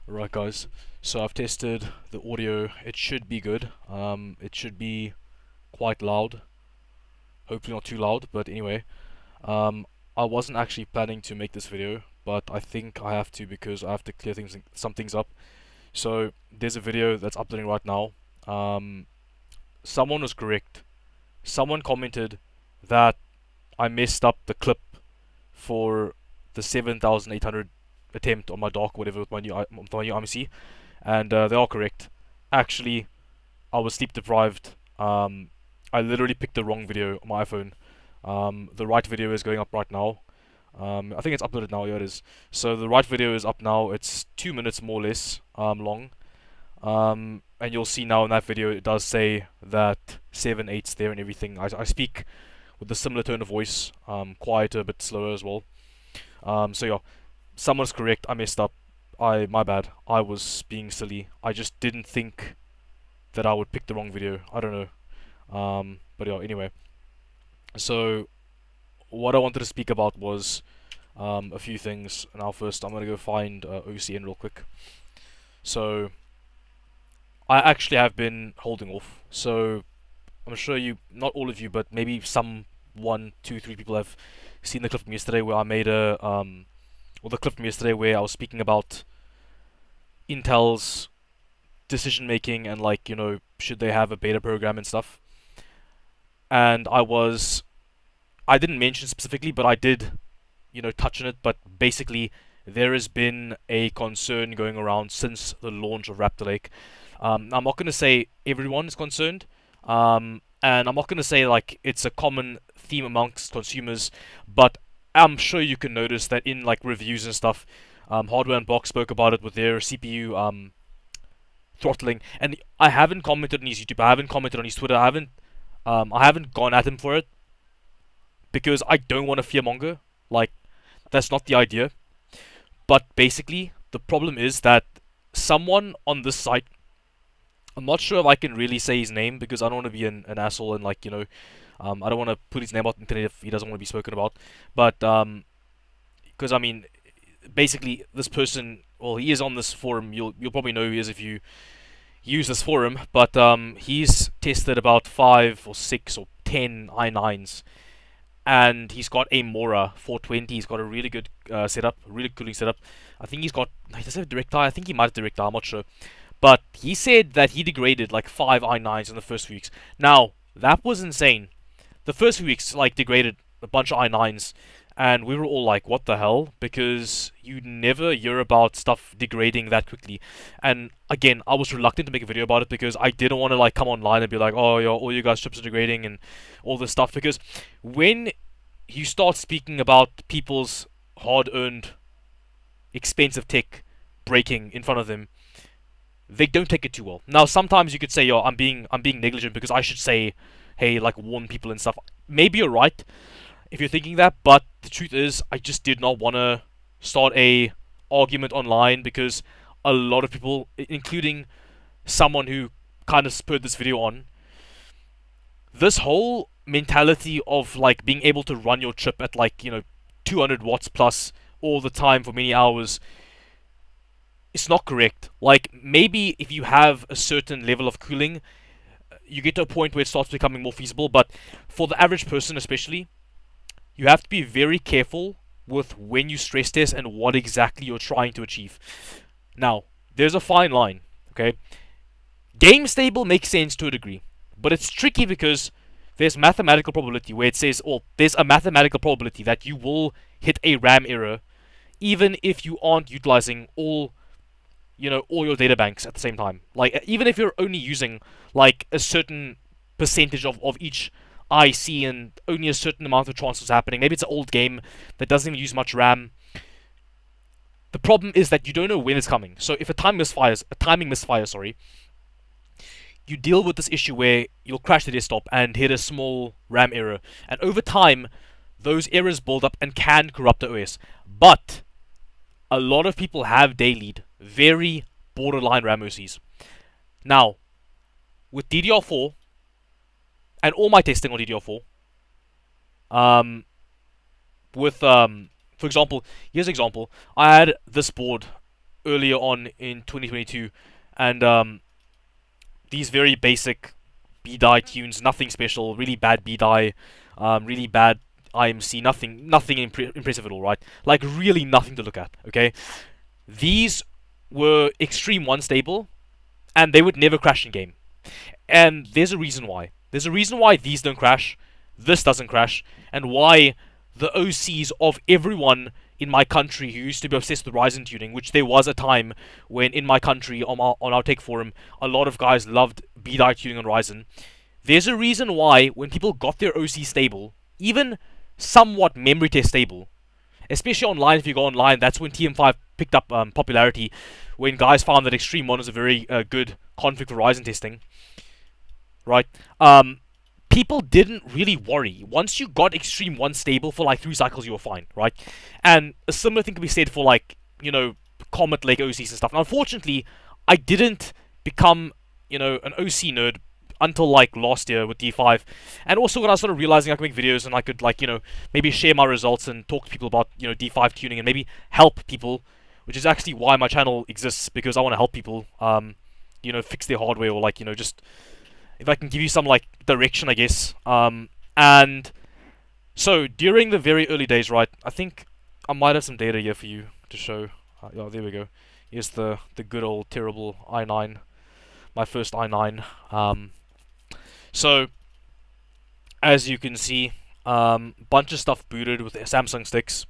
Right, guys. So I've tested the audio. It should be good. It should be quite loud. Hopefully not too loud, but anyway. Um, I wasn't actually planning to make this video, but I think I have to because I have to clear some things up. So there's a video that's uploading right now. Um, Someone was correct. Someone commented that I messed up the clip for the 7,800 attempt on my dock, whatever, with my new IMC, and they are correct. Actually, I was sleep deprived. I literally picked the wrong video on my iPhone. The right video is going up right now. I think it's uploaded now. Yeah, it is. So the right video is up now. It's 2 minutes more or less long. And you'll see now in that video it does say that 7/8's there and everything. I speak with a similar tone of voice, quieter, but slower as well. So yeah, someone's correct. I messed up. My bad. I was being silly. I just didn't think that I would pick the wrong video. I don't know. But yeah, anyway. So what I wanted to speak about was a few things. Now first, I'm gonna go find OCN real quick. So I actually have been holding off. So I'm sure you, not all of you, but maybe some one, two, three people have seen the clip from yesterday where I made or the clip from yesterday where I was speaking about Intel's decision making and like should they have a beta program and stuff. And I didn't mention specifically, but I did touch on it. But basically, there has been a concern going around since the launch of Raptor Lake. I'm not going to say everyone is concerned, and I'm not going to say like it's a common theme amongst consumers, but I'm sure you can notice that in like reviews and stuff, Hardware Unboxed spoke about it with their CPU throttling, and I haven't commented on his YouTube, I haven't commented on his Twitter, I haven't gone at him for it because I don't want to fearmonger. Like, that's not the idea. But basically, the problem is that someone on this site, I'm not sure if I can really say his name because I don't want to be an asshole and like I don't want to put his name out on the internet if he doesn't want to be spoken about. But because I mean, basically, this person, well, he is on this forum. You'll probably know who he is if you use this forum. But he's tested about 5 or 6 or 10 i9s, and he's got a Mora 420. He's got a really good setup, really cooling setup. I think he does have direct eye. I think he might have direct eye. I'm not sure. But he said that he degraded like 5 i9s in the first few weeks. Now, that was insane. The first few weeks, like, degraded a bunch of i9s, and we were all like, what the hell? Because you never hear about stuff degrading that quickly. And again, I was reluctant to make a video about it because I didn't want to like come online and be like, oh, all you guys' chips are degrading and all this stuff. Because when you start speaking about people's hard-earned, expensive tech breaking in front of them, they don't take it too well. Now, sometimes you could say, "Yo, I'm being negligent because I should say, hey, like warn people and stuff." Maybe you're right if you're thinking that, but the truth is, I just did not want to start a argument online because a lot of people, including someone who kind of spurred this video on, this whole mentality of like being able to run your chip at like 200 watts plus all the time for many hours, it's not correct. Like, maybe if you have a certain level of cooling, you get to a point where it starts becoming more feasible, but for the average person especially, you have to be very careful with when you stress test and what exactly you're trying to achieve. Now, there's a fine line, okay? Game stable makes sense to a degree, but it's tricky because there's mathematical probability where it says, oh, there's a mathematical probability that you will hit a RAM error even if you aren't utilizing all your data banks at the same time. Like, even if you're only using like a certain percentage of each IC and only a certain amount of transfers happening, maybe it's an old game that doesn't even use much RAM. The problem is that you don't know when it's coming. So if a timing misfires, sorry, you deal with this issue where you'll crash the desktop and hit a small RAM error, and over time, those errors build up and can corrupt the OS. But a lot of people have dailied very borderline RAM OCs. Now, with DDR4 and all my testing on DDR4, for example, here's an example. I had this board earlier on in 2022, and these very basic B-die tunes, nothing special, really bad B-die, really bad IMC, nothing impressive at all, right? Like really nothing to look at. Okay, these were extreme one stable, and they would never crash in game. And there's a reason why. There's a reason why these don't crash, this doesn't crash, and why the OCs of everyone in my country who used to be obsessed with Ryzen tuning, which there was a time when in my country on our tech forum, a lot of guys loved B-die tuning on Ryzen. There's a reason why when people got their OC stable, even somewhat memory test stable, especially online, if you go online, that's when TM5 picked up popularity, when guys found that Extreme 1 was a very good config for Ryzen testing, right? People didn't really worry. Once you got Extreme 1 stable for like 3 cycles, you were fine, right? And a similar thing can be said for like, you know, Comet Lake OCs and stuff. Now, unfortunately, I didn't become, you know, an OC nerd until like last year with D5. And also when I started realizing I could make videos and I could like, you know, maybe share my results and talk to people about, you know, D5 tuning and maybe help people, which is actually why my channel exists, because I want to help people, you know, fix their hardware, or like, you know, just if I can give you some like direction, I guess. And so during the very early days, right, I think I might have some data here for you to show. Oh, there we go. Here's the good old terrible i9, my first i9. So as you can see, bunch of stuff booted with Samsung sticks,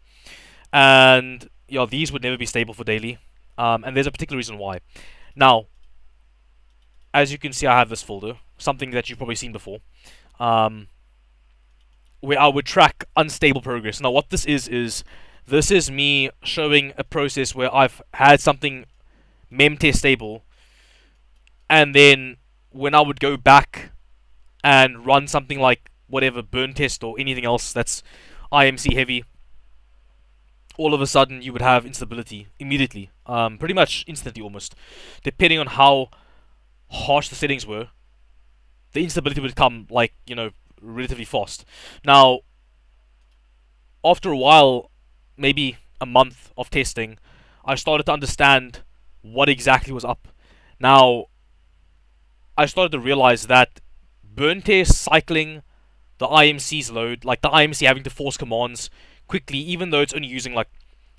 and yeah, these would never be stable for daily. And there's a particular reason why. Now, as you can see, I have this folder, something that you've probably seen before, where I would track unstable progress. Now, what this is this is me showing a process where I've had something mem test stable, and then when I would go back and run something like whatever burn test or anything else that's IMC heavy, all of a sudden you would have instability immediately, pretty much instantly almost, depending on how harsh the settings were. The instability would come like, you know, relatively fast. Now, after a while, maybe a month of testing, I started to understand what exactly was up. Now, I started to realize that burn test cycling the IMC's load, like the IMC having to force commands quickly, even though it's only using like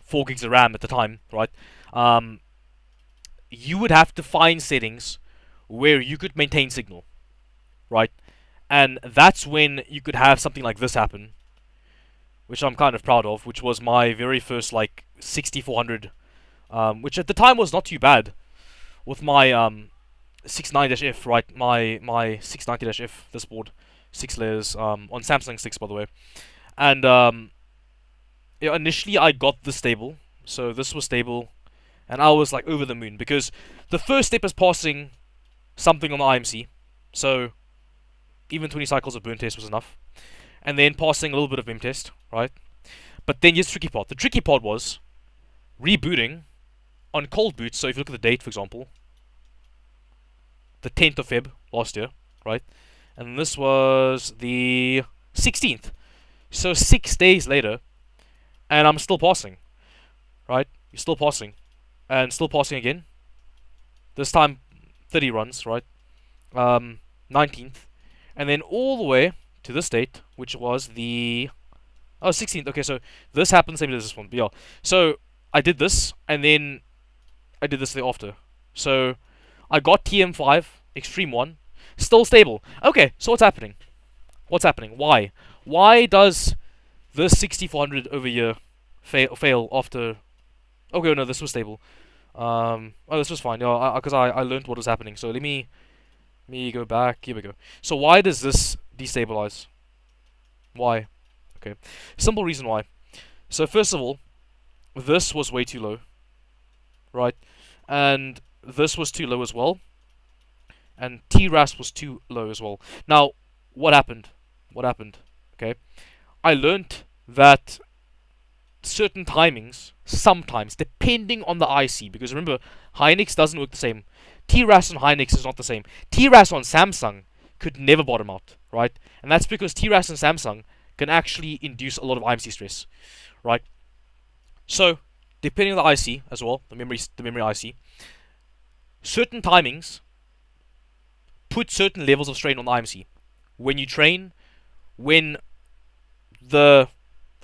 4 gigs of RAM at the time, right? You would have to find settings where you could maintain signal, right? And that's when you could have something like this happen, which I'm kind of proud of, which was my very first like 6400, which at the time was not too bad, with my 69-F, right? My 690-F, this board, 6 layers, on Samsung sticks, by the way. And yeah, initially I got this stable, so this was stable, and I was like over the moon, because the first step is passing something on the IMC, so even 20 cycles of burn test was enough, and then passing a little bit of mem test, right? But then here's the tricky part. The tricky part was rebooting on cold boot. So if you look at the date, for example, the 10th of Feb last year, right? And this was the 16th. So 6 days later, and I'm still passing, right? You're still passing, and still passing again. This time 30 runs, right? 19th, and then all the way to this date, which was the 16th. Okay, so this happened same as this one. But yeah, so I did this, and then I did this the after. So I got TM5 Extreme 1, still stable. Okay, so what's happening? What's happening? Why? Why does this 6400 over here fail after? Okay, no, this was stable. Oh, this was fine. Yeah, because I learned what was happening. So let me go back. Here we go. So why does this destabilize? Why? Okay, simple reason why. So first of all, this was way too low, right? And this was too low as well. And TRAS was too low as well. Now, what happened? What happened? Okay, I learned that certain timings, sometimes, depending on the IC, because remember, Hynix doesn't work the same. TRAS on Hynix is not the same. TRAS on Samsung could never bottom out, right? And that's because TRAS on Samsung can actually induce a lot of IMC stress, right? So, depending on the IC as well, the memory IC, certain timings put certain levels of strain on the IMC. When you train, when the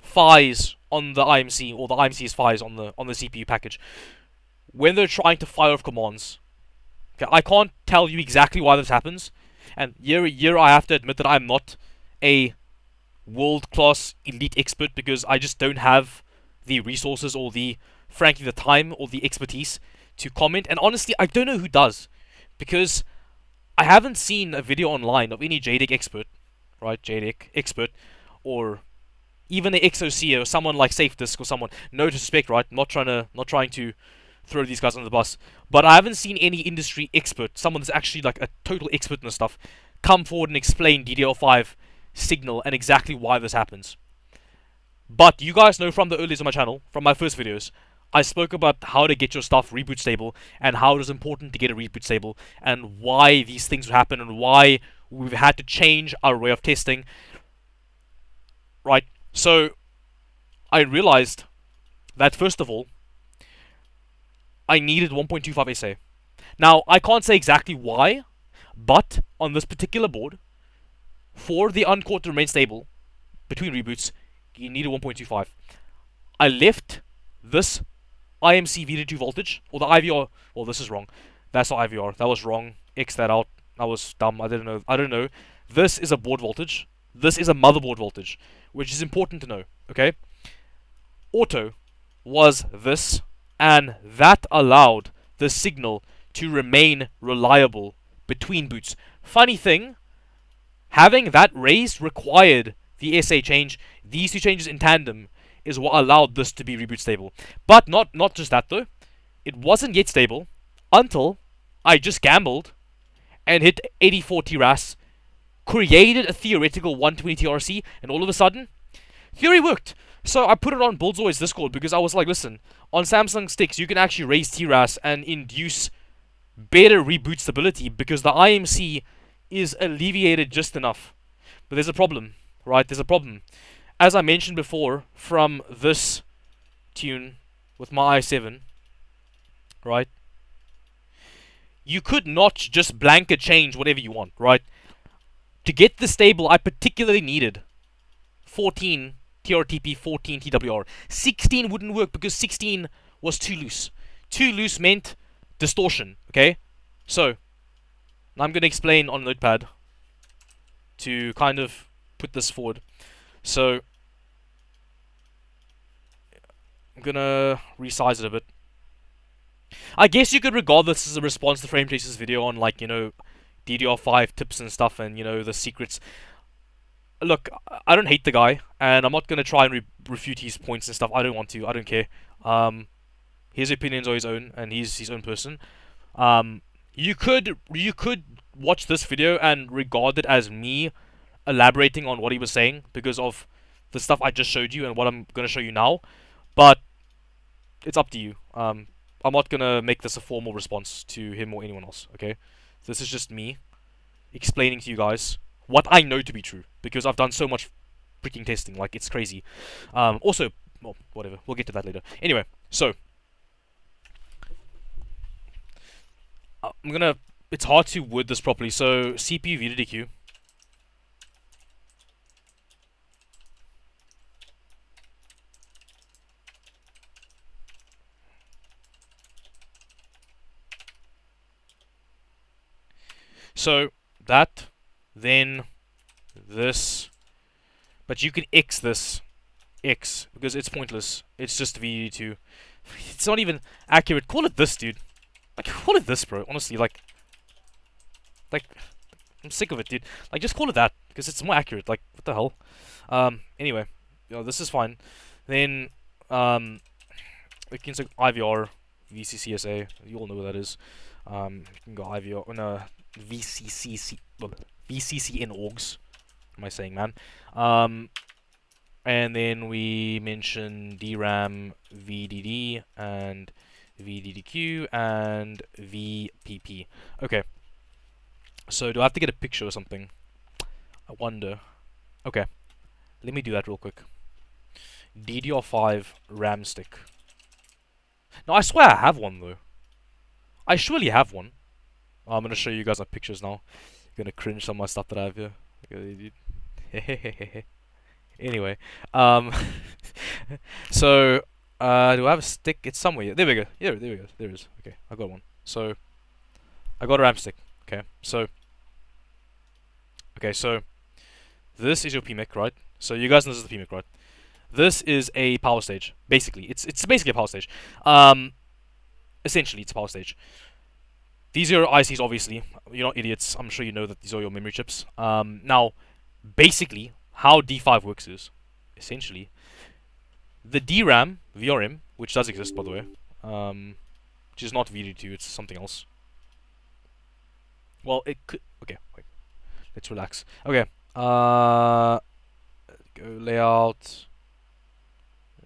PHYs on the IMC, or the IMC's PHYs on the CPU package, when they're trying to fire off commands. Okay, I can't tell you exactly why this happens, and year I have to admit that I'm not a world-class elite expert, because I just don't have the resources or frankly the time or the expertise to comment, and honestly I don't know who does, because I haven't seen a video online of any JDEC expert, right, JDEC expert, or even an XOC or someone like SafeDisk or someone, no disrespect, right, not trying to throw these guys under the bus, but I haven't seen any industry expert, someone that's actually like a total expert in this stuff, come forward and explain DDR5 signal and exactly why this happens. But you guys know from the earliest on my channel, from my first videos, I spoke about how to get your stuff reboot stable, and how it is important to get a reboot stable, and why these things would happen, and why we've had to change our way of testing. Right, so I realized that first of all, I needed 1.25 SA. Now, I can't say exactly why, but on this particular board, for the uncore to remain stable between reboots, you needed 1.25. I left this IMC VD2 voltage, or the IVR. Well, this is wrong. That's not IVR. That was wrong. X that out. That was dumb. I don't know. This is a board voltage. This is a motherboard voltage, which is important to know. Okay. Auto was this, and that allowed the signal to remain reliable between boots. Funny thing, having that raised required the SA change. These two changes in tandem is what allowed this to be reboot stable. But not just that though. It wasn't yet stable until I just gambled and hit 84 TRAS, created a theoretical 120 TRC, and all of a sudden, theory worked. So I put it on Bullsey's Discord, because I was like, listen, on Samsung sticks you can actually raise TRAS and induce better reboot stability, because the IMC is alleviated just enough. But there's a problem, right? There's a problem. As I mentioned before, from this tune with my i7, right? You could not just blanket change whatever you want, right? To get this stable, I particularly needed 14 TRTP, 14 TWR. 16 wouldn't work because 16 was too loose. Too loose meant distortion, okay? So, I'm going to explain on Notepad to kind of put this forward. So, I'm going to resize it a bit. I guess you could regard this as a response to Frame Tracer's video on, like, you know, DDR5 tips and stuff, and, you know, the secrets. Look, I don't hate the guy, and I'm not going to try and refute his points and stuff. I don't want to. I don't care. His opinions are his own, and he's his own person. You could watch this video and regard it as me elaborating on what he was saying, because of the stuff I just showed you and what I'm going to show you now. But it's up to you. I'm not going to make this a formal response to him or anyone else, okay? This is just me explaining to you guys what I know to be true, because I've done so much freaking testing, like, it's crazy. Also, well, whatever, we'll get to that later. Anyway, so, it's hard to word this properly, so CPU VDDQ. So, that, then this, but you can X this, X, because it's pointless. It's just VDD2. It's not even accurate. Call it this, dude. Like, call it this, bro. Honestly, like, I'm sick of it, dude. Like, just call it that, because it's more accurate. Like, what the hell? Anyway, you know, this is fine. Then, we can say IVR, VCCSA. You all know what that is. You can go IVR, no, VCCN orgs. What am I saying, man? And then we mention DRAM, VDD, and VDDQ, and VPP. Okay. So, do I have to get a picture or something? I wonder. Okay. Let me do that real quick. DDR5 RAM stick. No, I swear I have one though. I surely have one. I'm gonna show you guys my pictures now. You're gonna cringe some of my stuff that I have here. Anyway, um, so do I have a stick? It's somewhere. There we go. Yeah, there we go. There it is. Okay, I got one. So I got a RAM stick. Okay, so this is your PMIC, right? So you guys know this is the PMIC, right? This is a power stage. Basically, it's basically a power stage. Essentially, it's a power stage. These are your ICs, obviously. You're not idiots. I'm sure you know that these are your memory chips. Now, basically, how D5 works is, essentially, the DRAM, VRM, which does exist, by the way, which is not VD2, it's something else. Well, it could... Okay, wait. Let's relax. Okay. Go layout.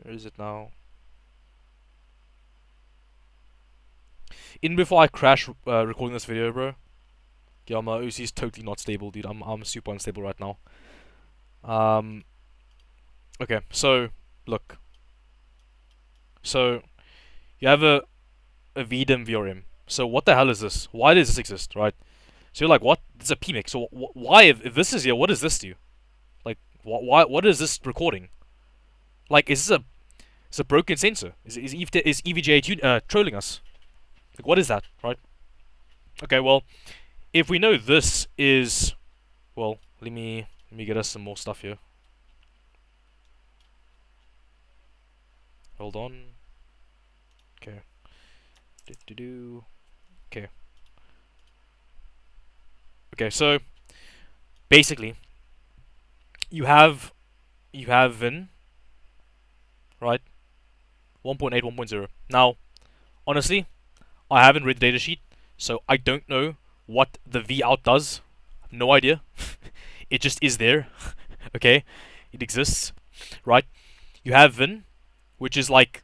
Where is it now? In before I crash recording this video, bro. Yeah, my OC is totally not stable, dude. I'm super unstable right now. Okay, so look. So you have a VDIM VRM. So what the hell is this? Why does this exist, right? So you're like, what? This is a PMIC. So why, if this is here, what does this do? Like, what is this recording? Like, is this a broken sensor? Is EVGA trolling us? Like, what is that, right? Okay, well, if we know this is, well, let me get us some more stuff here. Hold on. Okay. Okay. Okay, so basically, you have VIN, right? 1.8, 1.0. Now, honestly, I haven't read the datasheet, so I don't know what the V out does. I have no idea. It just is there. Okay, it exists, right? You have VIN, which is like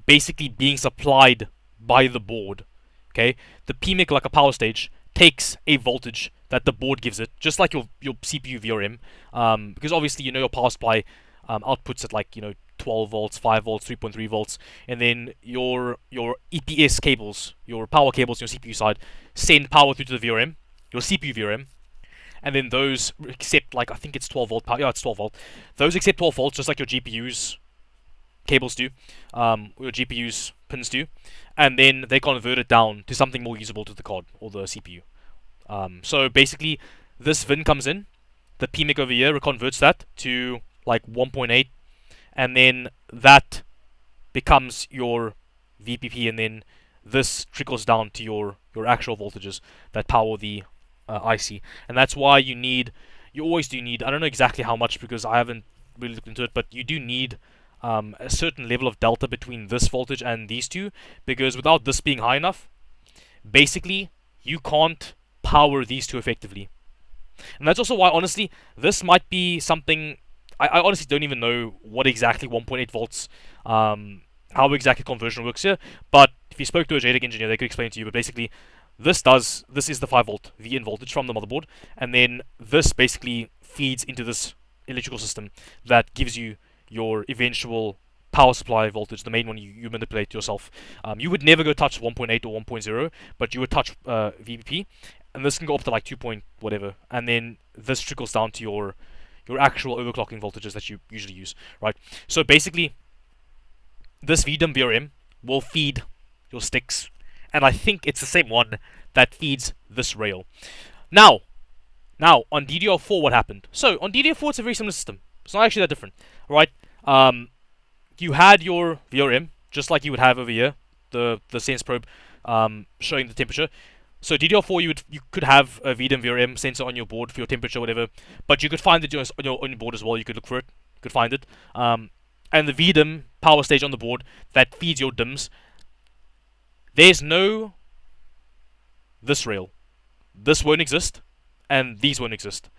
basically being supplied by the board. Okay, the PMIC, like a power stage, takes a voltage that the board gives it, just like your CPU VRM. Because obviously you know your power supply outputs at, like, 12 volts, 5 volts, 3.3 volts, and then your EPS cables, your power cables on your CPU side, send power through to the VRM, your CPU VRM, and then those accept, like, I think it's 12 volt power. Yeah, it's 12 volt. Those accept 12 volts, just like your GPU's cables do, or your GPU's pins do, and then they convert it down to something more usable to the card or the CPU. So basically, this VIN comes in, the PMIC over here converts that to like 1.8, and then that becomes your VPP, and then this trickles down to your actual voltages that power the IC. And that's why you always do need, I don't know exactly how much because I haven't really looked into it, but you do need a certain level of delta between this voltage and these two, because without this being high enough, basically you can't power these two effectively. And that's also why, honestly, this might be something, I honestly don't even know what exactly 1.8 volts, how exactly conversion works here, but if you spoke to a JDEC engineer, they could explain it to you. But basically, this is the 5 volt VIN voltage from the motherboard, and then this basically feeds into this electrical system that gives you your eventual power supply voltage, the main one you manipulate yourself. You would never go touch 1.8 or 1.0, but you would touch VPP, and this can go up to like 2 point whatever, and then this trickles down to your actual overclocking voltages that you usually use, right? So basically, this VDIM VRM will feed your sticks, and I think it's the same one that feeds this rail. Now on DDR4, what happened? So on DDR4, it's a very similar system. It's not actually that different, right? You had your VRM just like you would have over here, the sense probe showing the temperature. So DDR4, you could have a VDIM VRM sensor on your board for your temperature, whatever, but you could find it on your board as well. You could look for it, you could find it, and the VDIM power stage on the board that feeds your DIMMs. There's no this rail. This won't exist, and these won't exist,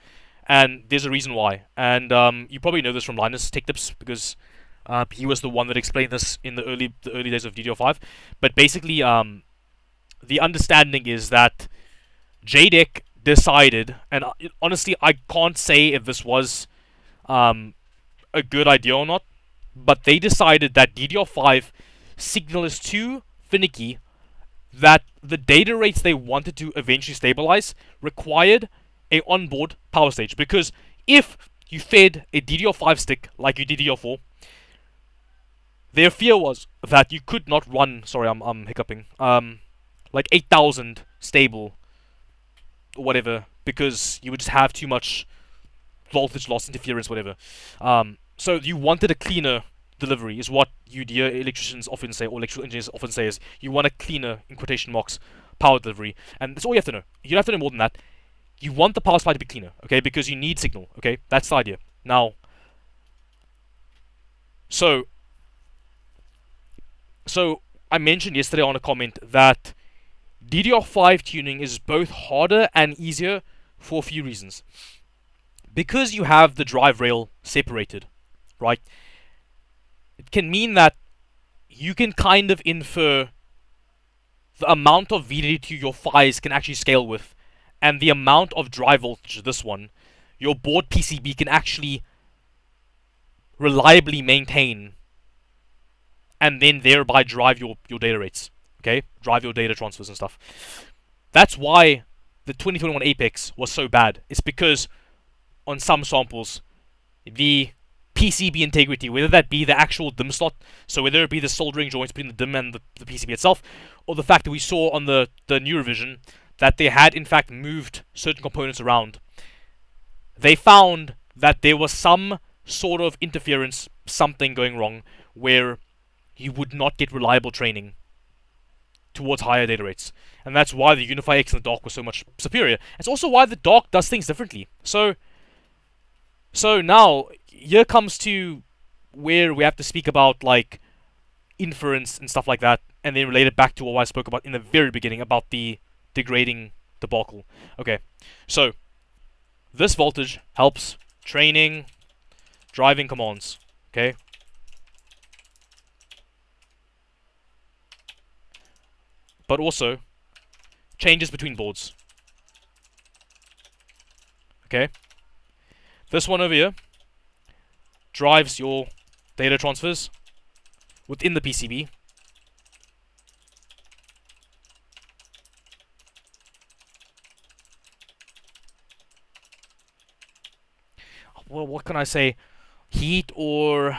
and there's a reason why. And you probably know this from Linus Tech Tips because he was the one that explained this in the early days of DDR5. But basically, the understanding is that JDEC decided, and honestly, I can't say if this was a good idea or not, but they decided that DDR5 signal is too finicky that the data rates they wanted to eventually stabilize required a onboard power stage. Because if you fed a DDR5 stick like you did DDR4, their fear was that you could not run. Sorry, I'm hiccuping. Like 8,000 stable or whatever, because you would just have too much voltage loss, interference, whatever. So you wanted a cleaner delivery, is what you dear electricians often say, or electrical engineers often say, is you want a cleaner, in quotation marks, power delivery. And that's all you have to know. You don't have to know more than that. You want the power supply to be cleaner, okay? Because you need signal, okay? That's the idea. Now, so I mentioned yesterday on a comment that DDR5 tuning is both harder and easier for a few reasons. Because you have the drive rail separated, right? It can mean that you can kind of infer the amount of VDD2 your PHYs can actually scale with, and the amount of drive voltage, this one, your board PCB can actually reliably maintain, and then thereby drive your data rates, okay? Drive your data transfers and stuff. That's why the 2021 Apex was so bad. It's because on some samples, the PCB integrity, whether that be the actual DIMM slot, so whether it be the soldering joints between the DIMM and the PCB itself, or the fact that we saw on the new revision that they had in fact moved certain components around, they found that there was some sort of interference, something going wrong, where you would not get reliable training towards higher data rates. And that's why the Unify X and the Dark was so much superior. It's also why the Dark does things differently. So now, here comes to where we have to speak about, like, inference and stuff like that, and then relate it back to what I spoke about in the very beginning about the degrading debacle. Okay, so this voltage helps training, driving commands, okay? But also changes between boards. Okay? This one over here drives your data transfers within the PCB. Well, what can I say? Heat or...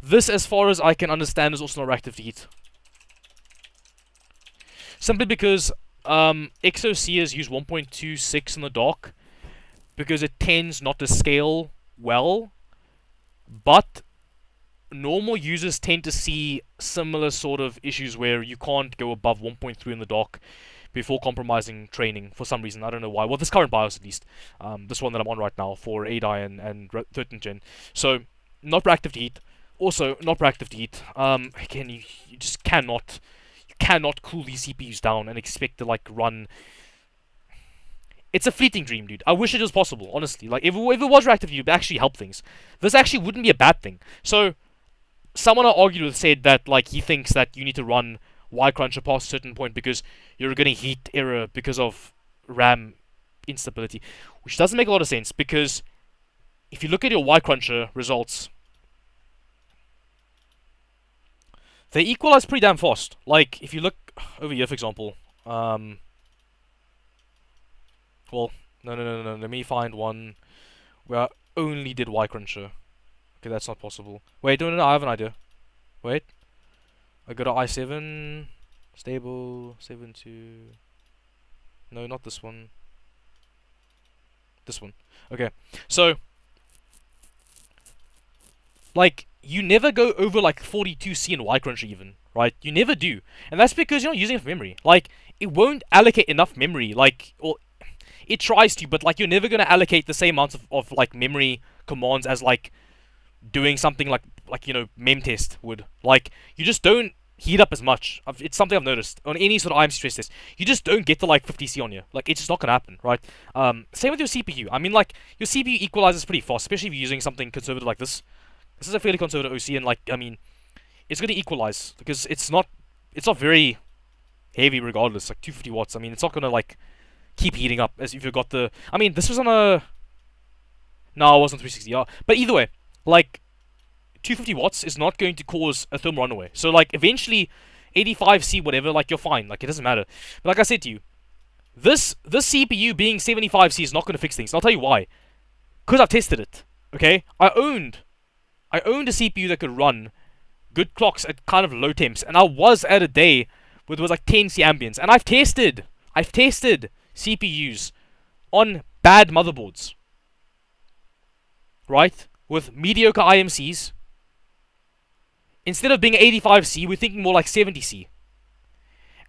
This, as far as I can understand, is also not reactive to heat. Simply because XOCs use 1.26 in the dock, because it tends not to scale well, but normal users tend to see similar sort of issues where you can't go above 1.3 in the dock before compromising training for some reason. I don't know why. Well, this current BIOS at least. This one that I'm on right now for 8i and 13th gen. So, not reactive to heat. Also, not reactive to heat. Again, you just cannot cool these CPUs down and expect to, like, run. It's a fleeting dream, dude. I wish it was possible, honestly. Like, if it was reactive to heat, it would actually help things. This actually wouldn't be a bad thing. So, someone I argued with said that, like, he thinks that you need to run Y cruncher past a certain point because you're getting heat error because of RAM instability, which doesn't make a lot of sense, because if you look at your Y cruncher results, they equalize pretty damn fast. Like, if you look over here, for example, well, no, let me find one where I only did Y cruncher. Okay, that's not possible. Wait, no, I have an idea. Wait. I go to i7, stable, 7.2. No, not this one. This one. Okay, so, like, you never go over, like, 42C and Y cruncher even, right? You never do. And that's because you're not using enough memory. Like, it won't allocate enough memory, like, or it tries to, but, like, you're never going to allocate the same amount of, like, memory commands as, like, doing something like memtest would. Like, you just don't heat up as much. It's something I've noticed on any sort of IMC stress test. You just don't get to, like, 50C on you. Like, it's just not gonna happen, right? Same with your CPU. I mean, like, your CPU equalizes pretty fast, especially if you're using something conservative like this. This is a fairly conservative OC, and, like, I mean, it's gonna equalize because it's not very heavy regardless. Like 250 watts. I mean, it's not gonna, like, keep heating up as if you've got the. I mean, this was on a No, it wasn't 360. Yeah, but either way, like 250 watts is not going to cause a thermal runaway. So like eventually, 85C whatever, like you're fine. Like it doesn't matter. But like I said to you, this CPU being 75C is not going to fix things. And I'll tell you why. Because I've tested it. Okay, I owned a CPU that could run good clocks at kind of low temps, and I was at a day where there was like 10C ambience, and I've tested CPUs on bad motherboards, right? With mediocre IMCs. Instead of being 85C, we're thinking more like 70C.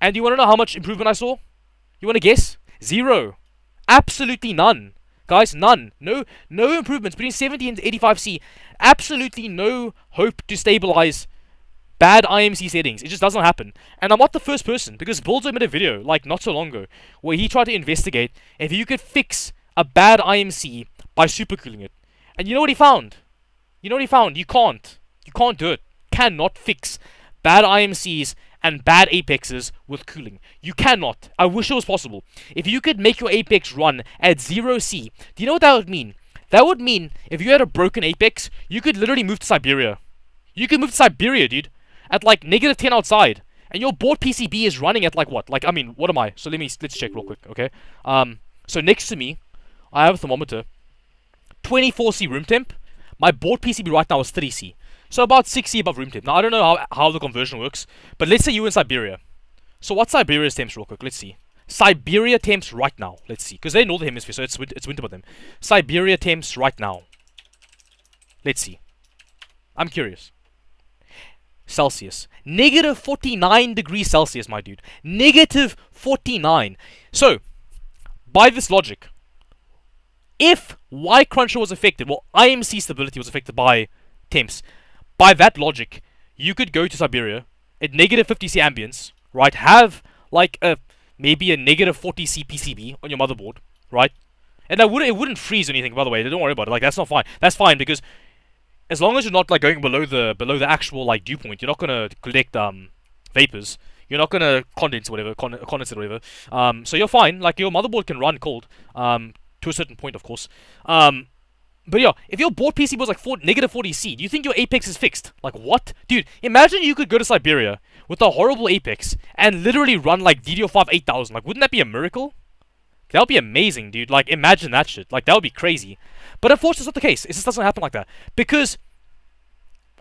And you want to know how much improvement I saw? You want to guess? Zero. Absolutely none. Guys, none. No improvements between 70 and 85C. Absolutely no hope to stabilize bad IMC settings. It just doesn't happen. And I'm not the first person, because Bulldozer made a video, like, not so long ago, where he tried to investigate if you could fix a bad IMC by supercooling it. And you know what he found? You can't. You can't do it. Cannot fix bad IMCs and bad apexes with cooling. You cannot. I wish it was possible. If you could make your apex run at 0C, do you know what that would mean? That would mean if you had a broken apex, you could literally move to Siberia. You could move to Siberia, dude, at like -10 outside, and your board PCB is running at like what? Like, I mean, what am I? So let's check real quick, okay? So next to me, I have a thermometer, 24C room temp. My board PCB right now is 30C. So about 6C above room temp. Now, I don't know how the conversion works, but let's say you're in Siberia. So what's Siberia's temps real quick? Let's see. Siberia temps right now. Let's see. Because they're Northern Hemisphere, so it's winter for them. Siberia temps right now. Let's see. I'm curious. Celsius. -49 degrees Celsius, my dude. -49. So, by this logic, if Y Cruncher was affected, well, IMC stability was affected by temps. By that logic, you could go to Siberia at -50C ambience, right? Have like maybe a -40C PCB on your motherboard, right? And it wouldn't freeze or anything, by the way. Don't worry about it. Like, that's not fine. That's fine, because as long as you're not like going below the actual like dew point, you're not gonna collect vapors. You're not gonna condense or whatever, condense it or whatever. So you're fine. Like, your motherboard can run cold. To a certain point, of course. But yeah, if your board PC was like -40C, do you think your Apex is fixed? Like, what? Dude, imagine you could go to Siberia with a horrible Apex and literally run like DDR5 8000. Like, wouldn't that be a miracle? That would be amazing, dude. Like, imagine that shit. Like, that would be crazy. But unfortunately, it's not the case. It just doesn't happen like that. Because,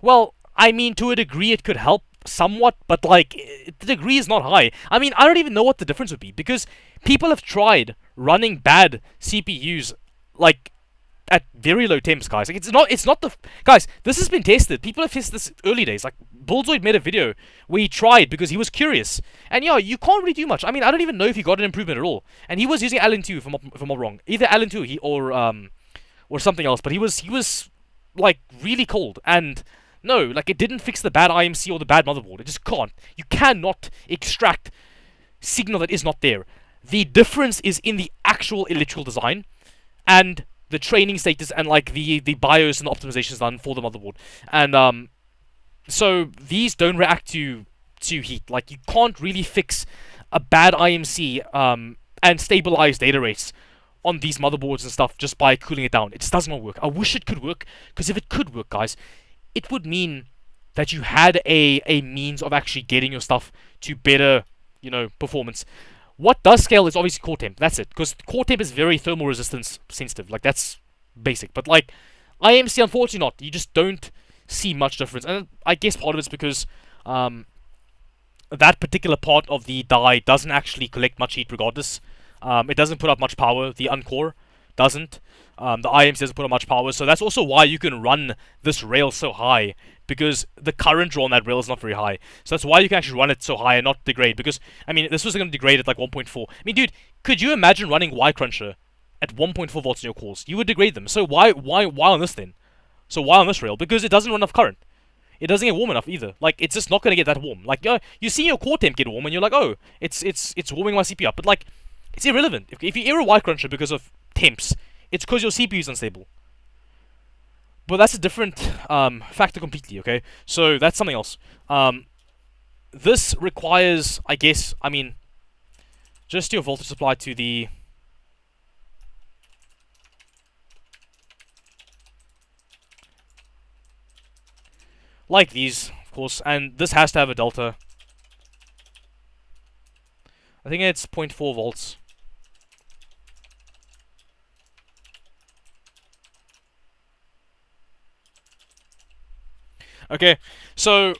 well, I mean, to a degree, it could help somewhat, but like, the degree is not high. I mean, I don't even know what the difference would be, because people have tried running bad CPUs, like, at very low temps, guys. Like, it's not the guys. This has been tested. People have tested this early days. Like, Bullzoid made a video where he tried because he was curious. And yeah, you can't really do much. I mean, I don't even know if he got an improvement at all. And he was using Allen 2, if I'm not wrong. Either Allen 2 or something else. But he was like really cold. And no, like, it didn't fix the bad IMC or the bad motherboard. It just can't. You cannot extract signal that is not there. The difference is in the actual electrical design and the training status and like the BIOS and the optimizations done for the motherboard. And so these don't react to heat. Like, you can't really fix a bad IMC and stabilize data rates on these motherboards and stuff just by cooling it down. It just does not work. I wish it could work, because if it could work, guys, it would mean that you had a means of actually getting your stuff to better, performance. What does scale is obviously core temp. That's it. Because core temp is very thermal resistance sensitive. Like, that's basic. But like, IMC, unfortunately not. You just don't see much difference. And I guess part of it's because that particular part of the die doesn't actually collect much heat regardless. It doesn't put out much power. The uncore doesn't. The IMC doesn't put out much power. So that's also why you can run this rail so high, because the current draw on that rail is not very high. So that's why you can actually run it so high and not degrade. Because, I mean, this was going to degrade at like 1.4. I mean, dude, could you imagine running Y Cruncher at 1.4 volts in your cores? You would degrade them. So why on this then? So why on this rail? Because it doesn't run enough current. It doesn't get warm enough either. Like, it's just not going to get that warm. Like, you see your core temp get warm and you're like, oh, it's warming my CPU up. But like, it's irrelevant. If you error Y Cruncher because of temps, it's because your CPU is unstable. But that's a different factor completely, okay? So that's something else. This requires, I guess, I mean, just your voltage supply to the like these, of course, and this has to have a delta. I think it's 0.4 volts. Okay, so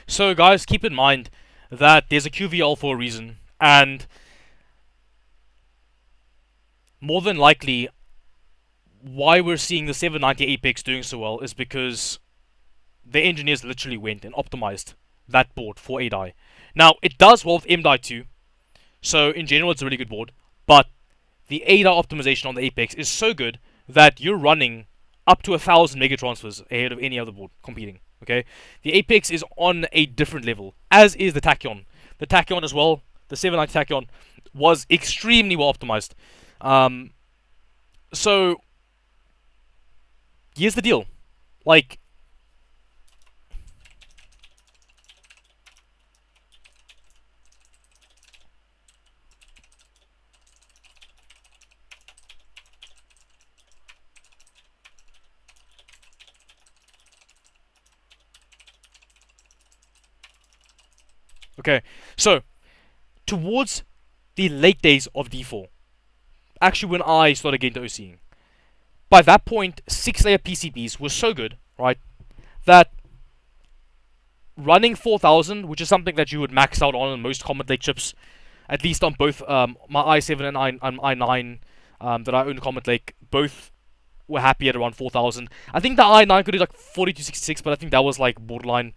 So guys, keep in mind that there's a QVL for a reason, and more than likely, why we're seeing the 790 Apex doing so well is because the engineers literally went and optimized that board for 8i. Now, it does well with M.2, so in general it's a really good board, but the 8i optimization on the Apex is so good that you're running up to 1,000 mega transfers ahead of any other board competing. Okay, the Apex is on a different level, as is the Tachyon. The Tachyon as well, the 790 Tachyon, was extremely well optimized. So here's the deal, like, okay, so towards the late days of D4, actually when I started getting to OCing, by that point, 6-layer PCBs were so good, right, that running 4000, which is something that you would max out on most Comet Lake chips, at least on both my i7 and i9 that I own Comet Lake, both were happy at around 4000. I think the i9 could do like 4266, but I think that was like borderline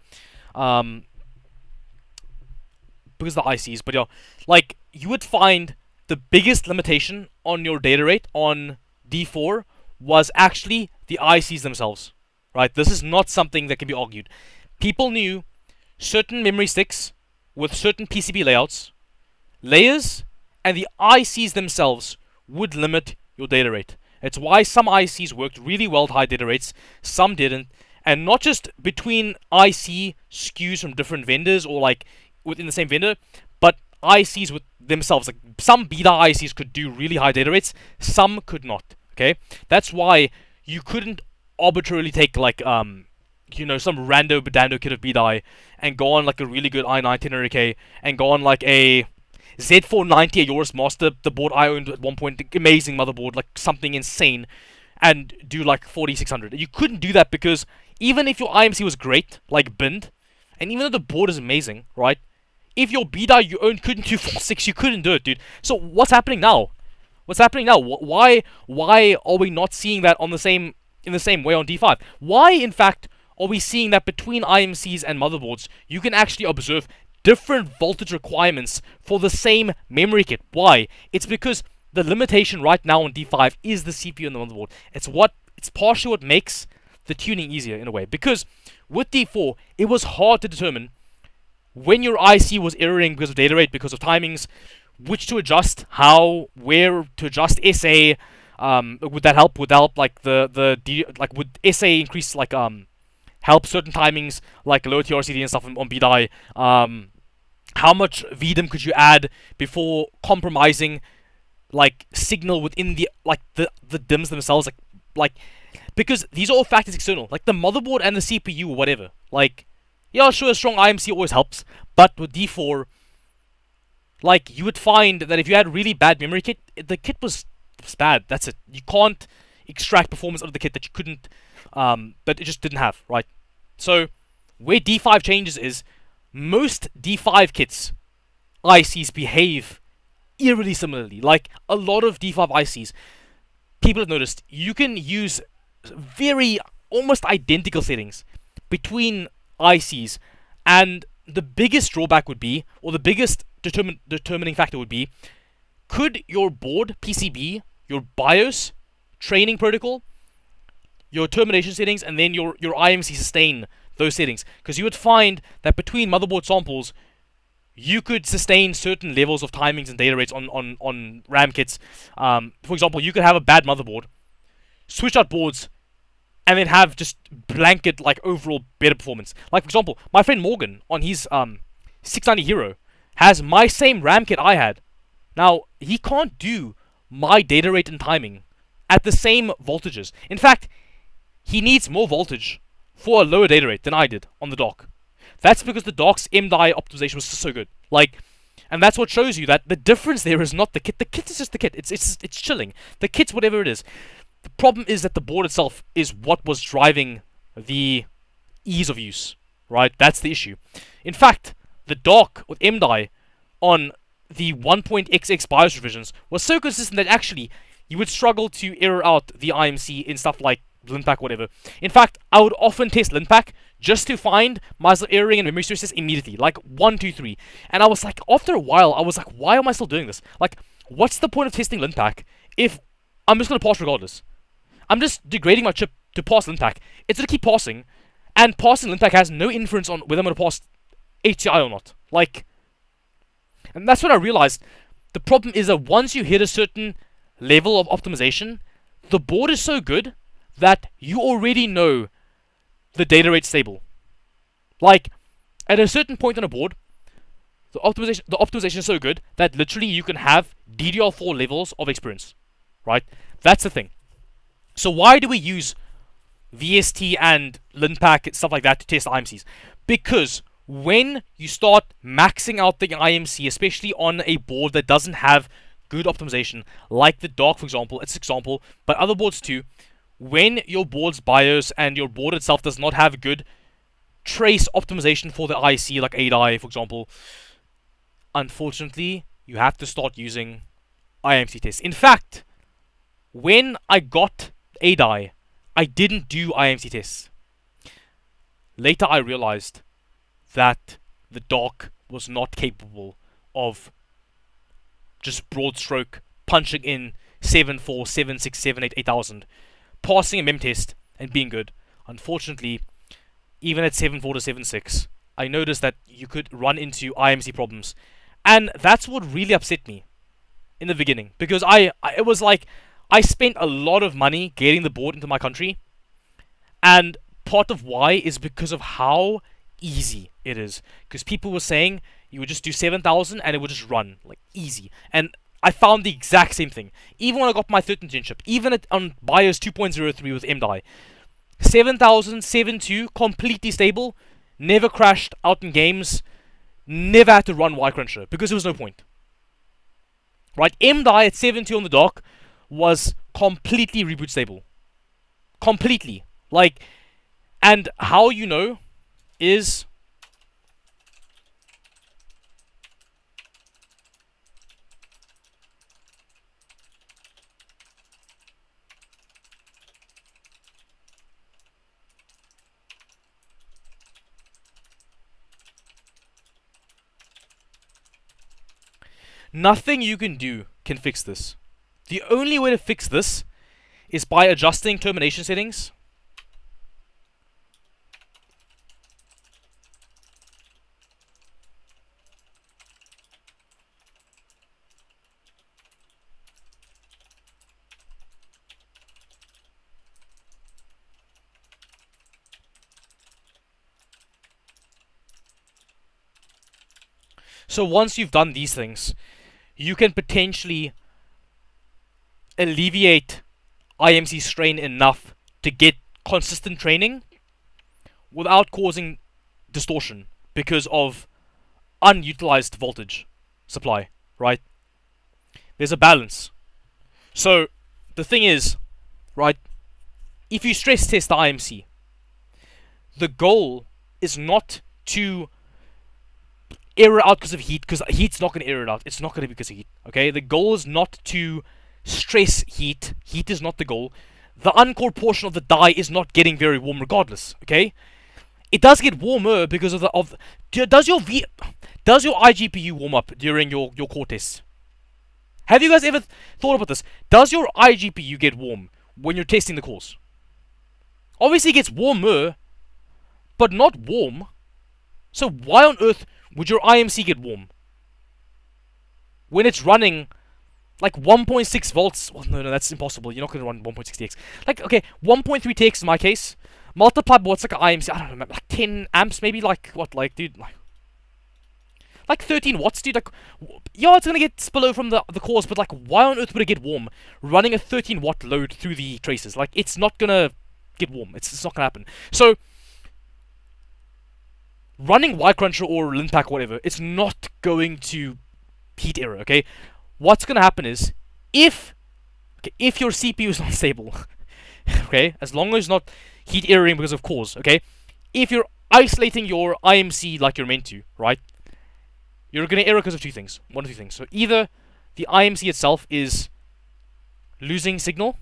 because of the ICs. But yeah, like, you would find the biggest limitation on your data rate on D4 was actually the ICs themselves, right? This is not something that can be argued. People knew certain memory sticks with certain PCB layouts, layers, and the ICs themselves would limit your data rate. It's why some ICs worked really well at high data rates, some didn't, and not just between IC SKUs from different vendors or like within the same vendor, but ICs with themselves. Like, some beta ICs could do really high data rates, some could not. Okay, that's why you couldn't arbitrarily take like some rando bedando kit of beta and go on like a really good i9 1000K and go on like a Z490 Aorus Master, the board I owned at one point, amazing motherboard, like something insane, and do like 4600. You couldn't do that because even if your IMC was great, like Bind, and even though the board is amazing, right? If your beta you owned couldn't do 46, you couldn't do it, dude. So what's happening now? What's happening now? Why are we not seeing that in the same way on D5? Why, in fact, are we seeing that between IMCs and motherboards, you can actually observe different voltage requirements for the same memory kit? Why? It's because the limitation right now on D5 is the CPU and the motherboard. It's partially what makes the tuning easier in a way. Because with D4, it was hard to determine when your IC was erroring because of data rate, because of timings, which to adjust, how, where to adjust SA. Would that help? Would that help like would SA increase like help certain timings like low TRCD and stuff on BDI? How much VDIM could you add before compromising like signal within the DIMMs themselves? Like because these are all factors external, like the motherboard and the CPU or whatever. Like, yeah, sure, a strong IMC always helps, but with D4, like, you would find that if you had really bad memory kit, the kit was bad. That's it. You can't extract performance out of the kit that you couldn't, that it just didn't have, right? So, where D5 changes is, most D5 kits, ICs behave eerily similarly. Like, a lot of D5 ICs, people have noticed, you can use very, almost identical settings between ICs, and the biggest drawback would be, or the biggest determining factor would be, could your board PCB, your BIOS, training protocol, your termination settings, and then your IMC sustain those settings? Because you would find that between motherboard samples, you could sustain certain levels of timings and data rates on RAM kits. For example, you could have a bad motherboard, switch out boards, and then have just blanket like overall better performance. Like for example, my friend Morgan on his 690 Hero has my same RAM kit I had. Now he can't do my data rate and timing at the same voltages. In fact, he needs more voltage for a lower data rate than I did on the dock. That's because the dock's MDI optimization was so good. Like, and that's what shows you that the difference there is not the kit. The kit is just the kit. It's chilling. The kit's whatever it is. The problem is that the board itself is what was driving the ease of use, right? That's the issue. In fact, the dock with MDI on the 1.xx BIOS revisions was so consistent that actually you would struggle to error out the IMC in stuff like linpack, whatever. In fact, I would often test linpack just to find myself erroring and memory stresses immediately, like 1, 2, 3. And I was like, after a while, I was like, why am I still doing this? Like, what's the point of testing linpack if I'm just gonna pass regardless? I'm just degrading my chip to pass linpack. It's gonna keep passing, and passing linpack has no influence on whether I'm gonna pass HCI or not. Like, and that's when I realized the problem is that once you hit a certain level of optimization, the board is so good that you already know the data rate's stable. Like, at a certain point on a board, the optimization is so good that literally you can have DDR4 levels of experience, right? That's the thing. So why do we use VST and linpack, stuff like that, to test IMCs? Because when you start maxing out the IMC, especially on a board that doesn't have good optimization, like the dock, for example, it's an example, but other boards too, when your board's BIOS and your board itself does not have good trace optimization for the IC, like ADI, for example, unfortunately, you have to start using IMC tests. In fact, when I got ADI, I didn't do IMC tests. Later, I realized that the dock was not capable of just broad stroke punching in 7.4, 7.6, 7.8, 8,000, passing a mem test and being good. Unfortunately, even at 7.4 to 7.6, I noticed that you could run into IMC problems, and that's what really upset me in the beginning, because it was like I spent a lot of money getting the board into my country, and part of why is because of how easy it is. Because people were saying you would just do 7,000 and it would just run like easy, and I found the exact same thing. Even when I got my 13th gen chip, even on BIOS 2.03 with MDI, 7,000, 7.2, completely stable, never crashed out in games, never had to run Y Cruncher because there was no point. Right, MDI at 7.2 on the dock was completely reboot stable. Completely. Like, and how you know is nothing you can do can fix this. The only way to fix this is by adjusting termination settings. So once you've done these things, you can potentially alleviate IMC strain enough to get consistent training without causing distortion because of unutilized voltage supply, right? There's a balance. So the thing is, right, if you stress test the IMC, the goal is not to error out because of heat, because heat's not going to error it out. It's not going to be because of heat, okay? The goal is not to stress heat. Heat is not the goal. The uncored portion of the die is not getting very warm regardless, okay? It does get warmer because of does your iGPU warm up during your core tests? Have you guys ever thought about this? Does your iGPU get warm when you're testing the cores? Obviously it gets warmer, but not warm. So why on earth would your IMC get warm when it's running like 1.6 volts? Well, no, that's impossible. You're not going to run 1.6 TX. Like, okay, 1.3 TX in my case. Multiply by what's like an IMC? I don't know, like 10 amps, maybe. Like what? Like, dude, like 13 watts, dude. Like, yeah, it's gonna get spillover from the cores, but like, why on earth would it get warm running a 13 watt load through the traces? Like, it's not gonna get warm. It's not gonna happen. So, running Y Cruncher or Linpack or whatever, it's not going to heat error. Okay, what's gonna happen is if your CPU is not stable, okay, as long as it's not heat erroring because of cores, okay, if you're isolating your IMC like you're meant to, right, you're going to error because of one of two things. So either the IMC itself is losing signal,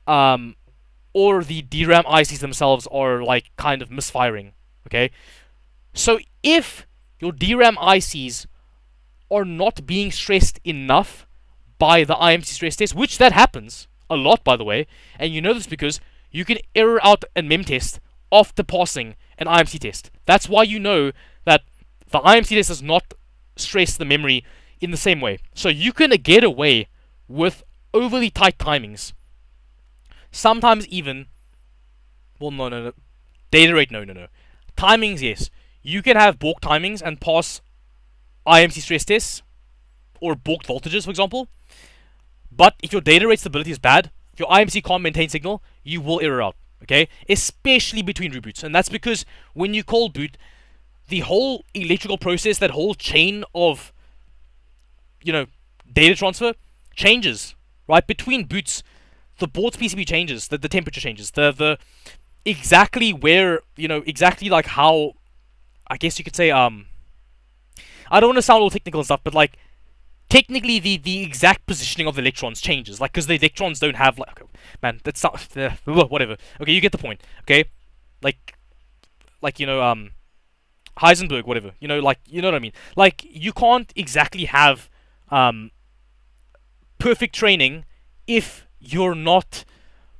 or the DRAM ICs themselves are like kind of misfiring, okay? So if your DRAM ICs are not being stressed enough by the IMC stress test, which that happens a lot, by the way, and you know this because you can error out a mem test after passing an IMC test. That's why you know that the IMC test does not stress the memory in the same way. So you can get away with overly tight timings. Sometimes even, well, no. Data rate, no. Timings, yes. You can have balk timings and pass IMC stress tests, or balked voltages, for example. But if your data rate stability is bad, if your IMC can't maintain signal, you will error out, okay? Especially between reboots. And that's because when you cold boot, the whole electrical process, that whole chain of, data transfer changes, right? Between boots, the board's PCB changes, the temperature changes, the exactly where, exactly like how, I guess you could say, I don't want to sound all technical and stuff, but like, technically the exact positioning of the electrons changes, like, because the electrons don't have, like, man, that's not, whatever. Okay, you get the point, okay? Like, Heisenberg, whatever. You know what I mean? Like, you can't exactly have perfect training if you're not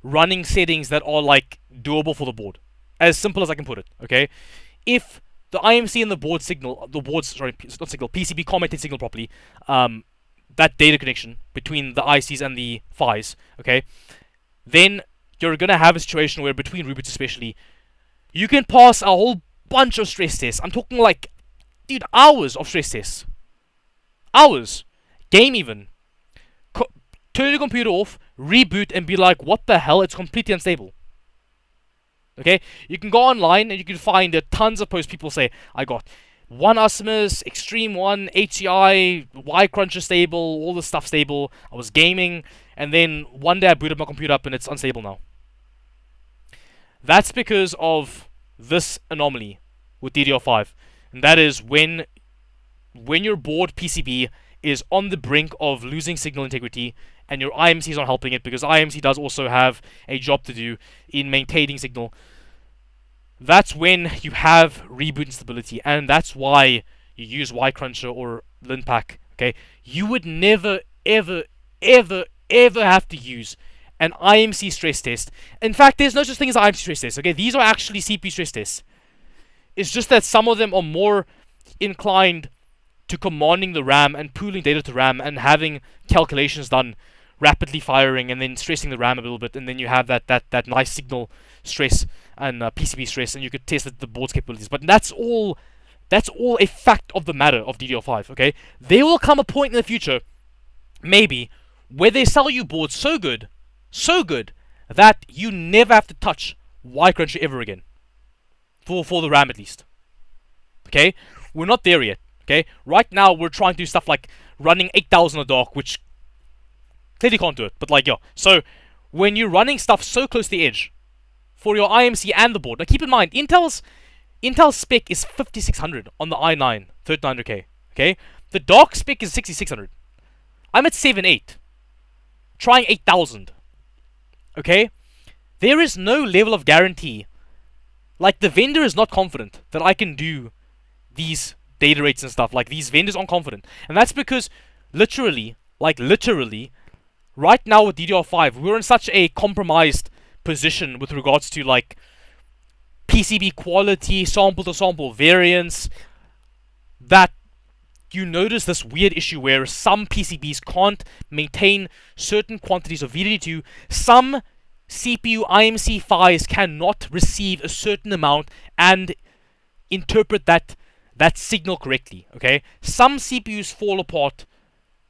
running settings that are, like, doable for the board. As simple as I can put it, okay? If the IMC and PCB can't maintain signal properly, that data connection between the ICs and the PHYs, okay, then you're going to have a situation where, between reboots especially, you can pass a whole bunch of stress tests. I'm talking like, dude, hours of stress tests. Hours. Game even. Turn your computer off, reboot, and be like, what the hell? It's completely unstable. Okay? You can go online and you can find that tons of posts. People say, I got one Asimus, Extreme 1, HCI, Y Cruncher stable, all this stuff stable. I was gaming, and then one day I booted my computer up and it's unstable now. That's because of this anomaly with DDR5, and that is when your board PCB is on the brink of losing signal integrity and your IMC is not helping it, because IMC does also have a job to do in maintaining signal. That's when you have reboot instability, and that's why you use Y Cruncher or Linpack. Okay, you would never, ever have to use an IMC stress test. In fact, there's no such thing as IMC stress tests. Okay, these are actually CPU stress tests. It's just that some of them are more inclined to commanding the RAM and pooling data to RAM and having calculations done, rapidly firing, and then stressing the RAM a little bit, and then you have that nice signal stress and PCB stress, and you could test the board's capabilities. But that's all a fact of the matter of DDR5. Okay, there will come a point in the future, maybe, where they sell you boards so good that you never have to touch Y Cruncher ever again. For the RAM at least. Okay? We're not there yet. Okay? Right now we're trying to do stuff like running 8000 on the dark, which clearly can't do it. But like, yeah. So when you're running stuff so close to the edge for your IMC and the board, now keep in mind, Intel's spec is 5600 on the i9 3900K. Okay? The dark spec is 6600. I'm at 7.8. Trying 8000. Okay? There is no level of guarantee. Like, the vendor is not confident that I can do these data rates and stuff. Like, these vendors aren't confident. And that's because, literally, Like literally, right now with DDR5, we're in such a compromised position with regards to like PCB quality, sample to sample variance, that you notice this weird issue where some PCBs can't maintain certain quantities of VDD2, some CPU IMC PHYs cannot receive a certain amount and interpret that signal correctly. Okay, some CPUs fall apart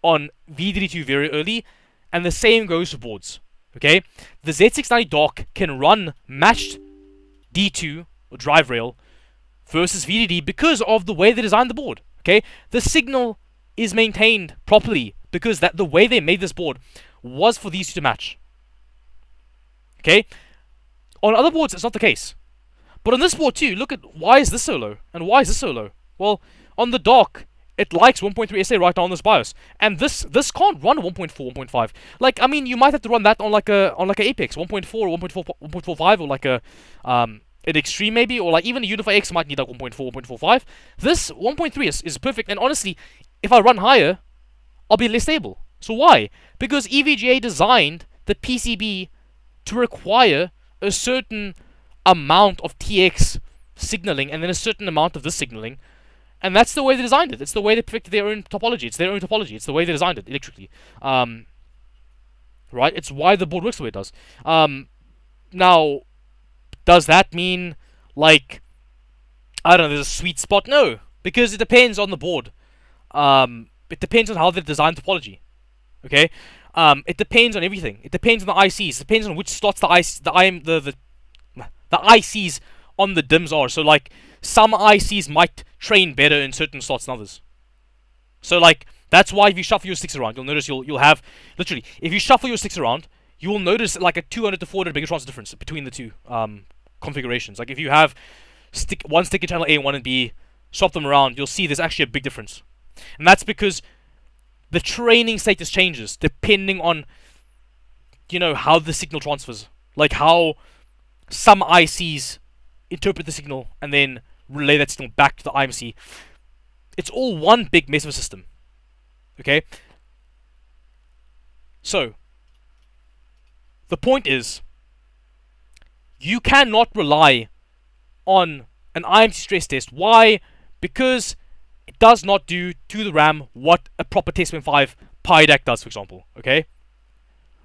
on VDD2 very early, and the same goes for boards. Okay, the Z690 dock can run matched D2 or drive rail versus VDD because of the way they designed the board. Okay, the signal is maintained properly because the way they made this board was for these two to match. Okay, on other boards it's not the case, but on this board too, look at why is this so low and why is this so low. Well, on the dock it likes 1.3 SA right now on this BIOS, and this can't run 1.4, 1.5. Like, I mean, you might have to run that on like a Apex 1.4 or 1.45 or like a an Extreme maybe, or like even a Unify X might need like 1.4, 1.45. This 1.3 is perfect, and honestly, if I run higher, I'll be less stable. So why? Because EVGA designed the PCB to require a certain amount of TX signaling and then a certain amount of this signaling, and that's the way they designed it. It's the way they perfected their own topology. It's their own topology. It's the way they designed it electrically. Right? It's why the board works the way it does. Now, does that mean, like, I don't know, there's a sweet spot? No, because it depends on the board. It depends on how they design topology. Okay? It depends on everything. It depends on the ICs. It depends on which slots the ICs on the DIMMs are. So, like, some ICs might train better in certain slots than others. So, like, that's why if you shuffle your sticks around, you'll notice you'll have, literally, if you shuffle your sticks around, you will notice like a 200 to 400 megatrons difference between the two configurations. Like, if you have one stick in channel A and one in B, swap them around, you'll see there's actually a big difference. And that's because the training status changes depending on, you know, how the signal transfers. Like how some ICs interpret the signal and then relay that signal back to the IMC. It's all one big mess of a system. Okay? So, the point is, you cannot rely on an IMC stress test. Why? Because it does not do to the RAM what a proper testbed 5 PIDAC does, for example. Okay?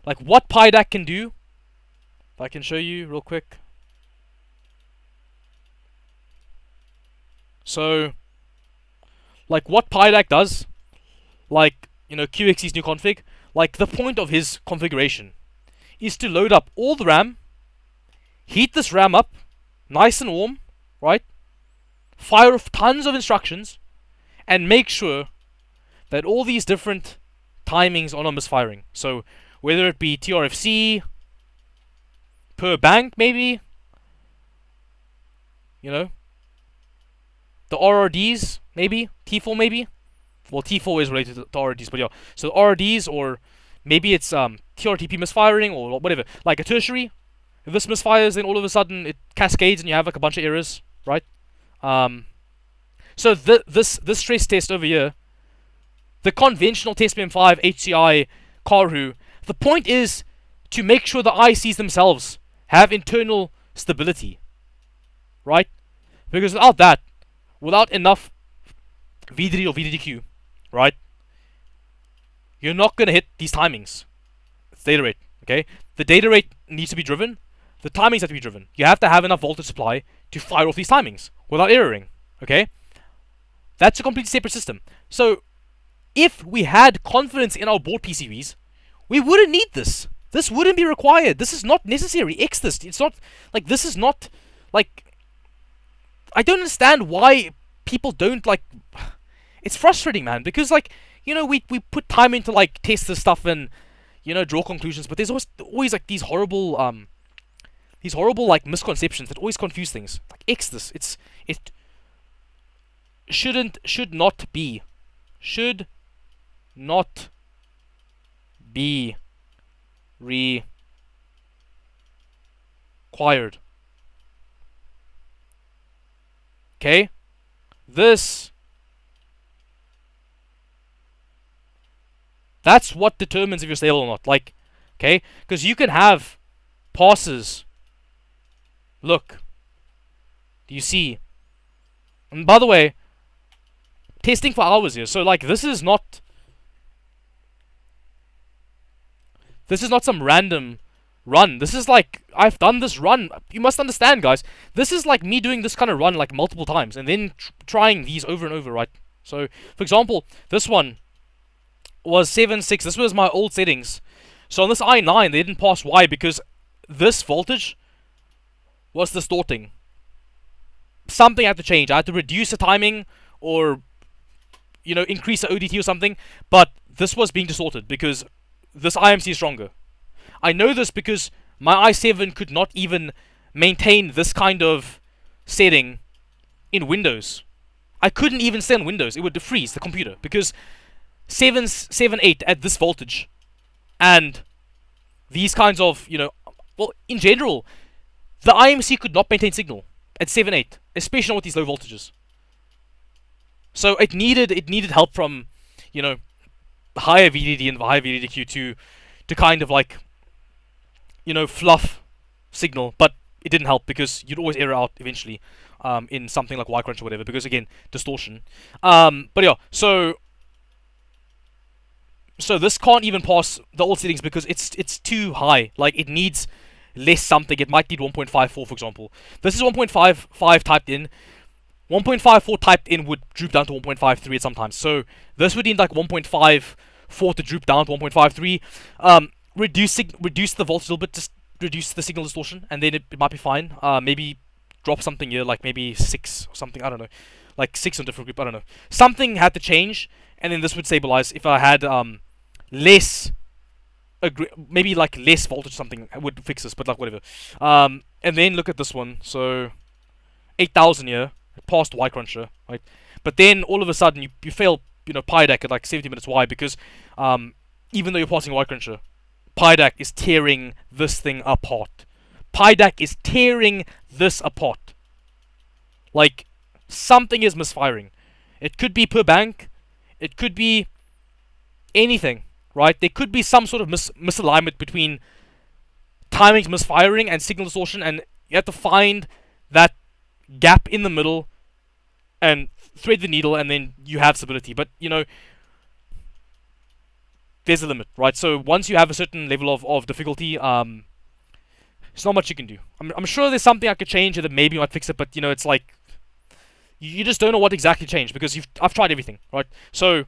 Like what PIDAC can do, if I can show you real quick. So, like what PIDAC does, like, you know, QXC's new config, like the point of his configuration is to load up all the RAM, heat this RAM up, nice and warm, right? Fire off tons of instructions, and make sure that all these different timings are not misfiring. So, whether it be TRFC, per bank maybe, you know, the RRDs maybe, T4 maybe. Well, T4 is related to RRDs, but yeah. So RRDs, or maybe it's TRTP misfiring or whatever. Like a tertiary, if this misfires, then all of a sudden it cascades and you have like a bunch of errors, right? So this stress test over here, the conventional testbed 5 HCI Karhu, the point is to make sure the ICs themselves have internal stability, right? Because without that, without enough VDD or VDDQ, right, you're not going to hit these timings. It's data rate, okay? The data rate needs to be driven. The timings have to be driven. You have to have enough voltage supply to fire off these timings without erroring, okay? That's a completely separate system. So, if we had confidence in our board PCBs, we wouldn't need this. This wouldn't be required. This is not necessary. X this. It's not, like, this is not, like, I don't understand why people don't, like, it's frustrating, man, because, like, you know, we put time into, like, test this stuff and, you know, draw conclusions, but there's always like, these horrible, like, misconceptions that always confuse things. Like, X this. It should not be required. Okay? This That's what determines if you're stable or not. Like, okay, because you can have passes. Look, do you see? And by the way, testing for hours here. So like, this is not some random run. This is like, I've done this run. You must understand, guys. This is like me doing this kind of run like multiple times and then trying these over and over, right? So, for example, this one was 7.6. This was my old settings. So on this i9, they didn't pass. Why? Because this voltage was distorting. Something had to change. I had to reduce the timing or, you know, increase the ODT or something. But this was being distorted because this IMC is stronger. I know this because my i7 could not even maintain this kind of setting in Windows. I couldn't even stay on Windows. It would defreeze the computer because 7.8 at this voltage and these kinds of, you know, well, in general, the IMC could not maintain signal at 7.8, especially with these low voltages. So it needed help from, you know, higher VDD and higher VDDQ to kind of like, you know, fluff signal, but it didn't help because you'd always error out eventually in something like Y-Crunch or whatever, because again, distortion. But yeah, so this can't even pass the old settings because it's too high. Like, it needs less something. It might need 1.54, for example. This is 1.55 typed in. 1.54 typed in would droop down to 1.53 at sometimes. So this would need like 1.54 to droop down to 1.53. Reduce the voltage a little bit, just reduce the signal distortion, and then it might be fine. Maybe drop something here, like maybe 6 or something, I don't know. Like 6 on different group, I don't know. Something had to change, and then this would stabilize. If I had less, maybe like less voltage or something, I would fix this, but like whatever. And then look at this one. So 8,000 here, past Y cruncher, right? But then all of a sudden you fail, you know, PyDAC at like 70 minutes. Why? Because even though you're passing Y cruncher, PyDAC is tearing this thing apart. PyDAC is tearing this apart. Like, something is misfiring. It could be per bank. It could be anything, right? There could be some sort of misalignment between timings misfiring and signal distortion, and you have to find that gap in the middle and thread the needle, and then you have stability. But, you know, there's a limit, right? So once you have a certain level of difficulty, there's not much you can do. I'm sure there's something I could change that maybe might fix it, but, you know, it's like, you just don't know what exactly changed because I've tried everything, right? So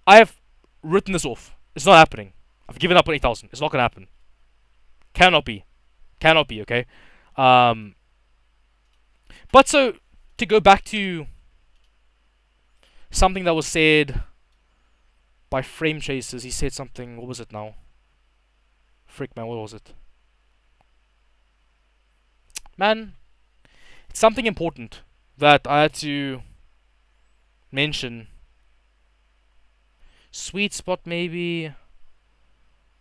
I have written this off. It's not happening. I've given up on 8,000. It's not gonna happen. Cannot be, okay? But so, to go back to something that was said by Frame Chasers, he said something, what was it now? Frick, man, what was it? Man, it's something important that I had to mention. Sweet spot, maybe?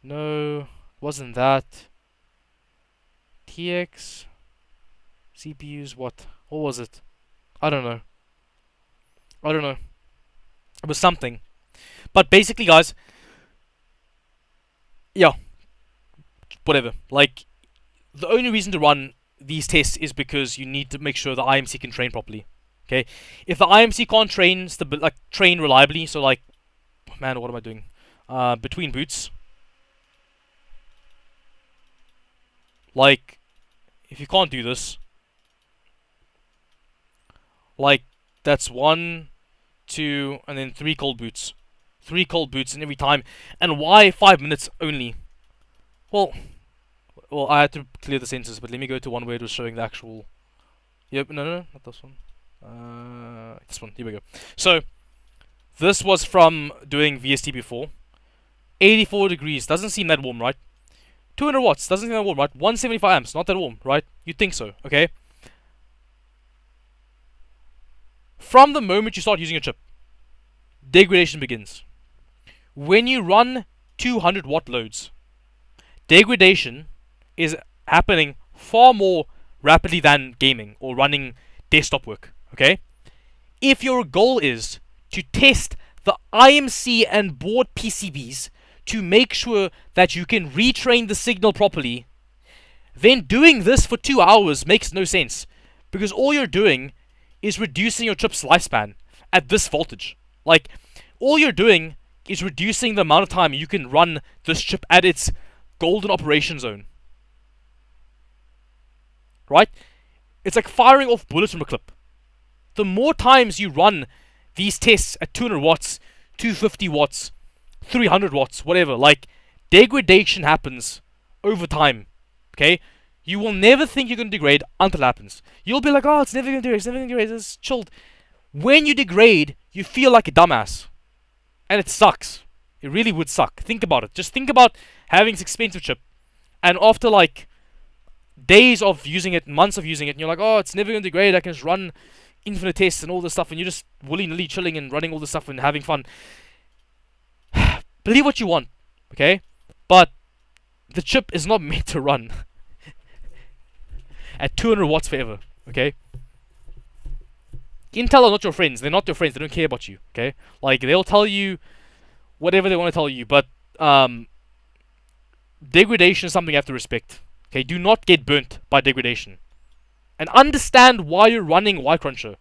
No, wasn't that. TX? CPUs, what? What was it? I don't know. It was something. But basically, guys, yeah, whatever. Like, the only reason to run these tests is because you need to make sure the IMC can train properly. Okay, if the IMC can't train reliably, so like, man, what am I doing? Between boots, like, if you can't do this, like, that's 1, 2, and then 3 cold boots. 3 cold boots in every time. And why 5 minutes only? Well, I had to clear the sensors, but let me go to one where it was showing the actual. Yep, no, not this one. This one. Here we go. So this was from doing VST before. 84 degrees doesn't seem that warm, right? 200 watts doesn't seem that warm, right? 175 amps, not that warm, right? You'd think so, okay? From the moment you start using your chip, degradation begins. When you run 200 watt loads, degradation is happening far more rapidly than gaming or running desktop work, okay? If your goal is to test the IMC and board PCBs to make sure that you can retrain the signal properly, then doing this for 2 hours makes no sense. Because all you're doing is reducing your chip's lifespan at this voltage. Like, all you're doing is reducing the amount of time you can run this chip at its golden operation zone. Right? It's like firing off bullets from a clip. The more times you run these tests at 200 watts, 250 watts, 300 watts, whatever, like, degradation happens over time. Okay? You will never think you're going to degrade until it happens. You'll be like, oh, it's never going to degrade, it's never going to degrade, it's chilled. When you degrade, you feel like a dumbass. And it sucks. It really would suck. Think about it. Just think about having this expensive chip, and after like days of using it, months of using it, and you're like, oh, it's never going to degrade, I can just run infinite tests and all this stuff, and you're just willy-nilly chilling and running all this stuff and having fun. Believe what you want, okay? But the chip is not meant to run at 200 watts forever, okay? Intel are not your friends. They're not your friends. They don't care about you, okay? Like, they'll tell you whatever they want to tell you, but degradation is something you have to respect. Okay, do not get burnt by degradation. And understand why you're running Y Cruncher.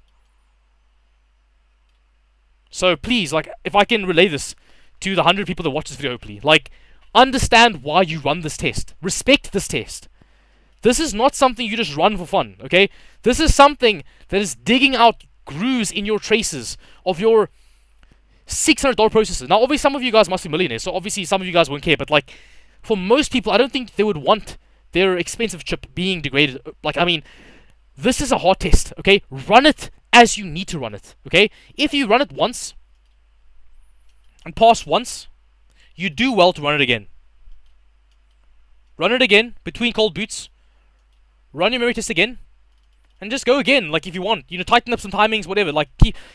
So please, like, if I can relay this to the 100 people that watch this video, hopefully, like, understand why you run this test. Respect this test. This is not something you just run for fun, okay? This is something that is digging out grooves in your traces of your $600 processor. Now, obviously, some of you guys must be millionaires, so obviously some of you guys won't care, but like, for most people, I don't think they would want their expensive chip being degraded. Like, I mean, this is a hard test, okay? Run it as you need to run it, okay? If you run it once and pass once, you do well to run it again. Run it again between cold boots. Run your memory test again, and just go again. Like, if you want, tighten up some timings, whatever. Like,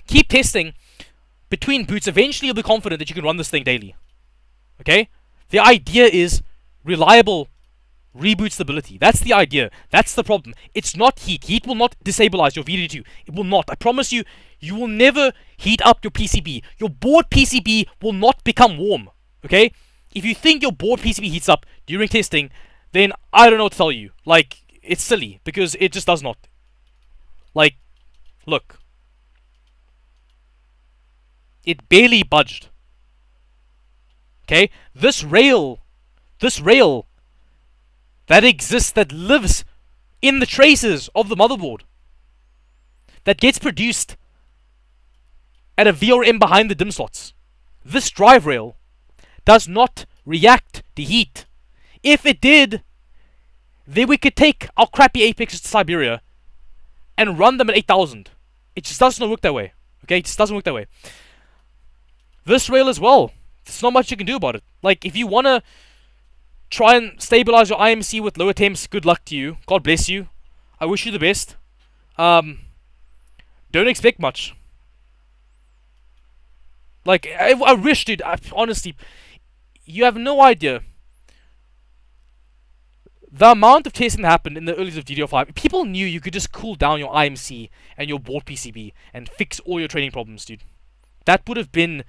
keep testing between boots. Eventually, you'll be confident that you can run this thing daily. Okay? The idea is reliable reboot stability. That's the idea. That's the problem. It's not heat. Heat will not disabilize your VDD2. It will not. I promise you, you will never heat up your PCB. Your board PCB will not become warm. Okay? If you think your board PCB heats up during testing, then I don't know what to tell you. Like, it's silly, because it just does not. Like, look. It barely budged. Okay? This rail that exists, that lives in the traces of the motherboard, that gets produced at a VRM behind the DIMM slots, this drive rail does not react to heat. If it did, then we could take our crappy Apexes to Siberia and run them at 8,000. It just doesn't work that way. Okay? It just doesn't work that way. This rail as well, there's not much you can do about it. Like, if you want to try and stabilize your IMC with lower temps, good luck to you. God bless you. I wish you the best. Don't expect much. Like, I wish, dude, honestly, you have no idea the amount of testing that happened in the early days of DDR5. People knew you could just cool down your IMC and your board PCB and fix all your training problems, dude. That would have been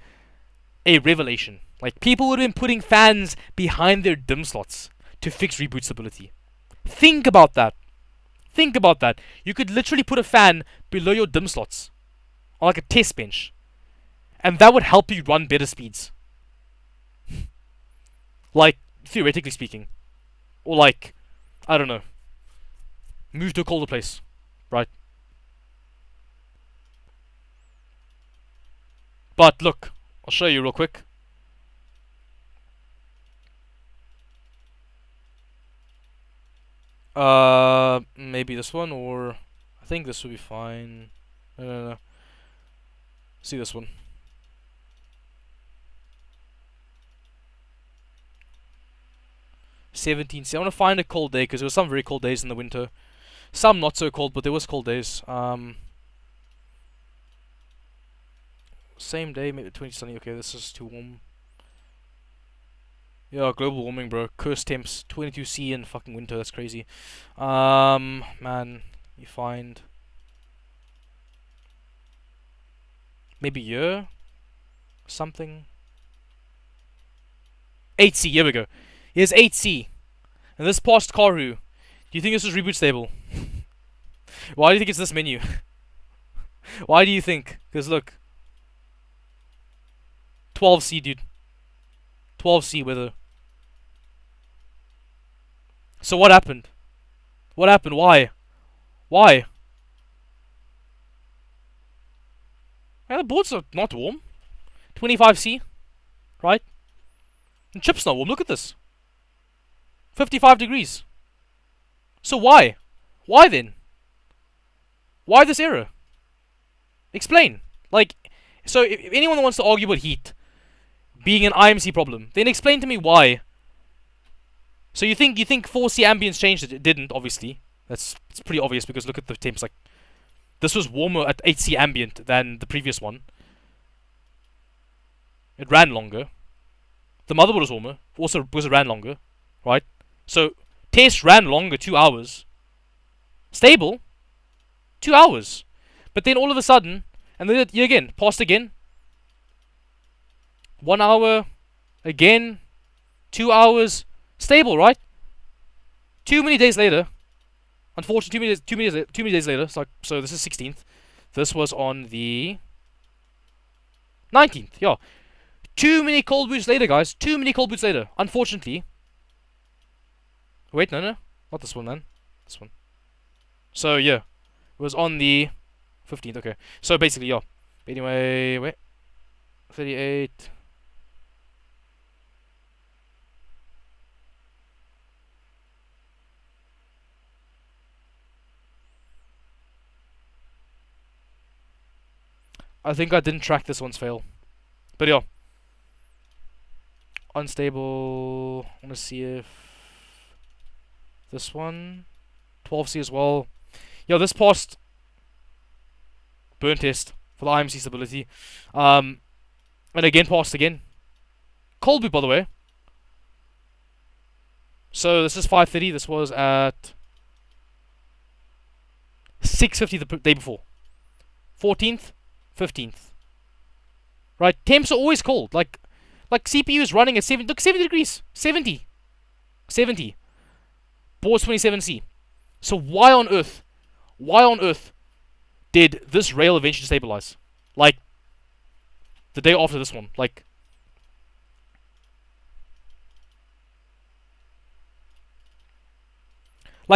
a revelation. Like, people would have been putting fans behind their DIMM slots to fix reboot stability. Think about that. Think about that. You could literally put a fan below your DIMM slots on like a test bench, and that would help you run better speeds. Like, theoretically speaking. Or like, I don't know, move to a colder place, right? But look, I'll show you real quick. Maybe this one, or I think this will be fine. No. See this one. See, I want to find a cold day, because there were some very cold days in the winter. Some not so cold, but there was cold days. Same day, maybe 20 sunny. Okay, this is too warm. Yeah, global warming, bro. Cursed temps, 22°C in fucking winter. That's crazy. Man, you find maybe year something. 8C, here we go. Here's 8C. And this passed Karu. Do you think this is reboot stable? Why do you think it's this menu? Why do you think? Because look. 12C, dude. 12C weather. So what happened? What happened? Why? Why? Yeah, the board's not warm. 25C. Right? And chip's not warm. Look at this. 55 degrees. So why? Why then? Why this error? Explain. Like, so if anyone wants to argue about heat being an IMC problem, then explain to me why. So you think 4C ambience changed it? It didn't, obviously. It's pretty obvious because look at the temps. Like, this was warmer at 8C ambient than the previous one. It ran longer. The motherboard was warmer, also because it ran longer, right? So test ran longer, 2 hours. Stable, 2 hours. But then all of a sudden, and then it again, passed again. 1 hour, again, 2 hours, stable, right? Too many days later. Unfortunately, too many days later. So this is 16th. This was on the 19th. Yeah, too many cold boots later, guys. Too many cold boots later. Unfortunately. Wait, no, not this one, man. This one. So yeah, it was on the 15th. Okay. So basically, yeah. Anyway, wait. 38. I think I didn't track this one's fail. But yeah. Unstable. I want to see if this one 12C as well. Yeah, this passed burn test for the IMC stability. And again passed again. Cold boot, by the way. So this is 5:30. This was at 6:50 the day before. 14th, 15th. Right, temps are always cold. Like CPU is running at 70. Look, 70 degrees. 70. Board's 27C. So why on earth did this rail eventually stabilize? Like, the day after this one. Like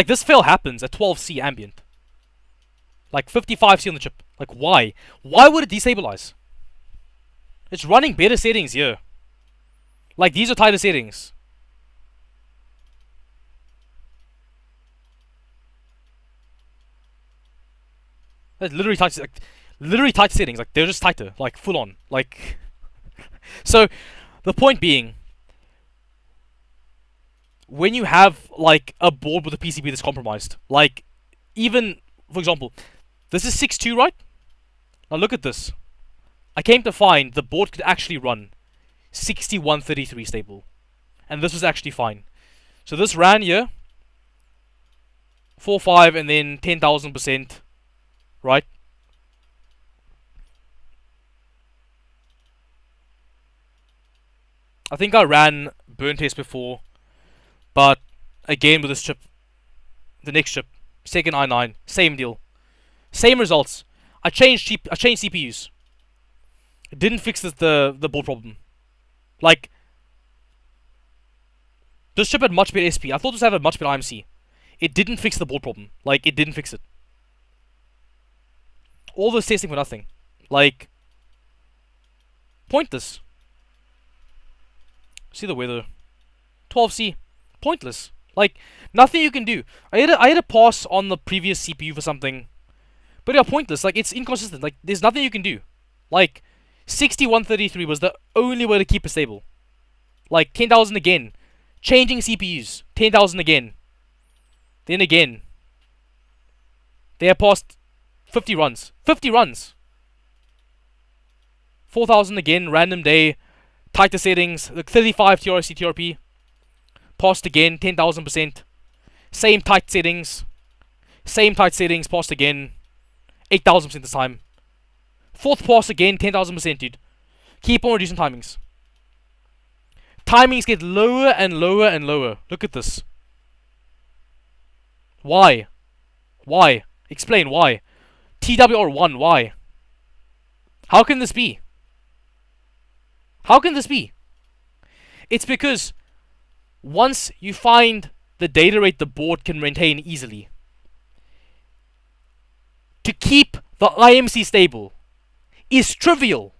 this fail happens at 12C ambient. Like 55C on the chip. Like why? Why would it destabilize? It's running better settings here. Like these are tighter settings. That's literally tight settings. Like they're just tighter. Like full on. Like so the point being, when you have like a board with a PCB that's compromised, like even for example, this is 6.2, right? Now look at this. I came to find the board could actually run 6133 stable, and this was actually fine. So this ran here 4.5 and then 10,000%, right? I think I ran burn test before, but again with this chip, the next chip, second i9, same deal, same results. I changed CPUs. It didn't fix the board problem. Like, this chip had much better SP. I thought this had a much better IMC. It didn't fix the board problem. Like, it didn't fix it. All this testing for nothing. Like, pointless. See the weather. 12C. Pointless. Like, nothing you can do. I had a pass on the previous CPU for something. But yeah, pointless. Like, it's inconsistent. Like, there's nothing you can do. Like, 6133 was the only way to keep it stable. Like, 10,000 again. Changing CPUs. 10,000 again. Then again. They have passed 50 runs. 50 runs! 4,000 again. Random day. Tighter settings. Like 35 TRC TRP. Passed again. 10,000%. Same tight settings. Passed again. 8,000% this time. Fourth pass again, 10,000%, dude. Keep on reducing timings. timings get lower and lower and lower. Look at this. Why? Why? Explain why. TWR1, why? How can this be? How can this be? It's because once you find the data rate the board can maintain easily, to keep the IMC stable is trivial.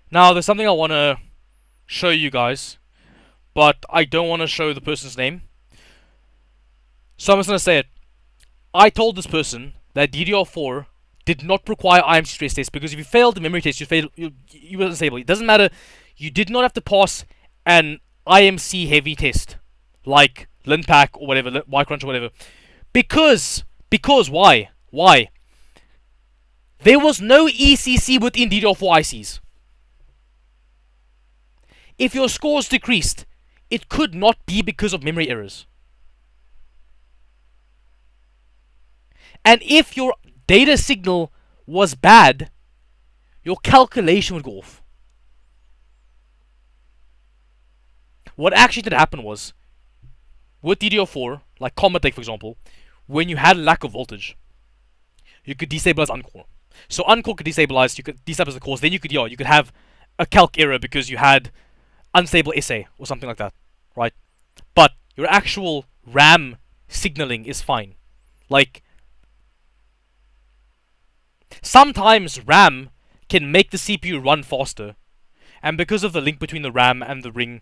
Now, there's something I want to show you guys, but I don't want to show the person's name. So I'm just going to say it. I told this person that DDR4 did not require IMC stress test because if you failed the memory test, you were unstable. It doesn't matter. You did not have to pass an IMC heavy test like LinPack or whatever, Ycrunch or whatever. Because why? Why? There was no ECC within DDR4 ICs. If your scores decreased, it could not be because of memory errors. And if your data signal was bad, your calculation would go off. What actually did happen was, with DDR4, like Comet Lake for example, when you had lack of voltage, you could destabilize uncore. So uncore could destabilize, you could destabilize the cores, then you could have a calc error because you had unstable SA or something like that, right? But your actual RAM signaling is fine. Like, sometimes RAM can make the CPU run faster, and because of the link between the RAM and the ring,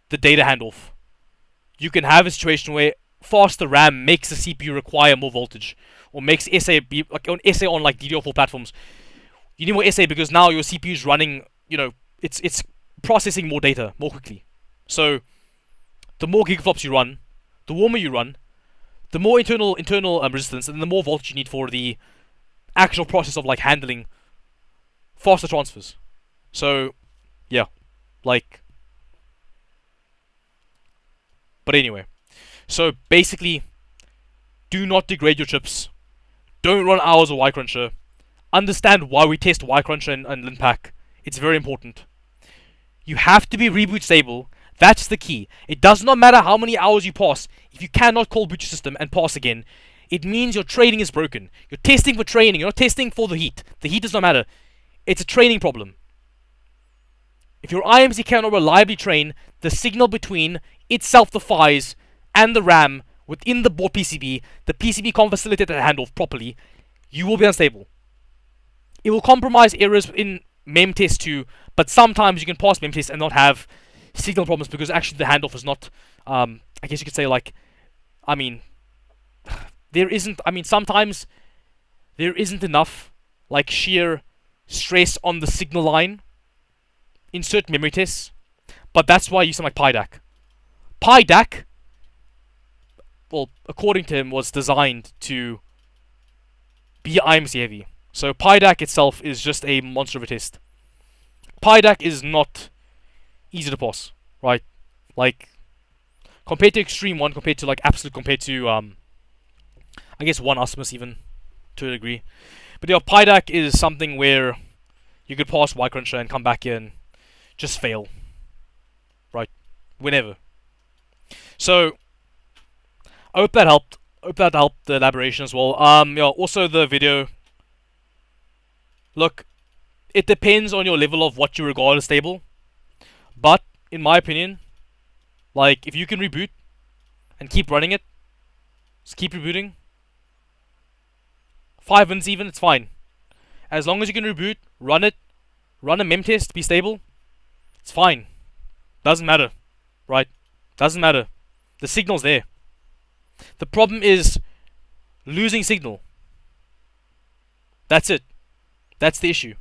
the data handoff, you can have a situation where faster RAM makes the CPU require more voltage, or makes SA be like on SA on like DDR4 platforms. You need more SA because now your CPU is running, it's processing more data more quickly. So the more gigaflops you run, the warmer you run, the more internal resistance, and the more voltage you need for the actual process of like handling faster transfers. So yeah, like, but anyway, so basically, do not degrade your chips. Don't run hours of Ycruncher. Understand why we test Ycruncher and LinPack. It's very important. You have to be reboot stable. That's the key. It does not matter how many hours you pass. If you cannot call boot your system and pass again, it means your training is broken. You're testing for training. You're not testing for the heat. The heat does not matter. It's a training problem. If your IMC cannot reliably train, the signal between itself, the PHYs, and the RAM within the board PCB, the PCB can't facilitate the handoff properly, you will be unstable. It will compromise errors in mem test too, but sometimes you can pass mem test and not have signal problems because actually the handoff is not, I guess you could say like, sometimes there isn't enough like sheer stress on the signal line in certain memory tests, but that's why I use something like PyDAC. PyDAC, well, according to him, was designed to be IMC heavy. So PyDAC itself is just a monster of a test. PyDAC is not easy to pass, right? Like, compared to Extreme 1, compared to like Absolute, compared to I guess 1 Osmus even, to a degree. But yeah, PyDAC is something where you could pass Y-Cruncher and come back here and just fail. Right? Whenever. So, I hope that helped. Hope that helped the elaboration as well. Yeah, also the video. Look, it depends on your level of what you regard as stable. But, in my opinion, like, if you can reboot and keep running it, just keep rebooting. 5 wins even, it's fine. As long as you can reboot, run it, run a mem test, be stable, it's fine. Doesn't matter, right? Doesn't matter. The signal's there. The problem is losing signal. That's it. That's the issue.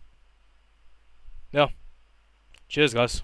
Yeah. Cheers, guys.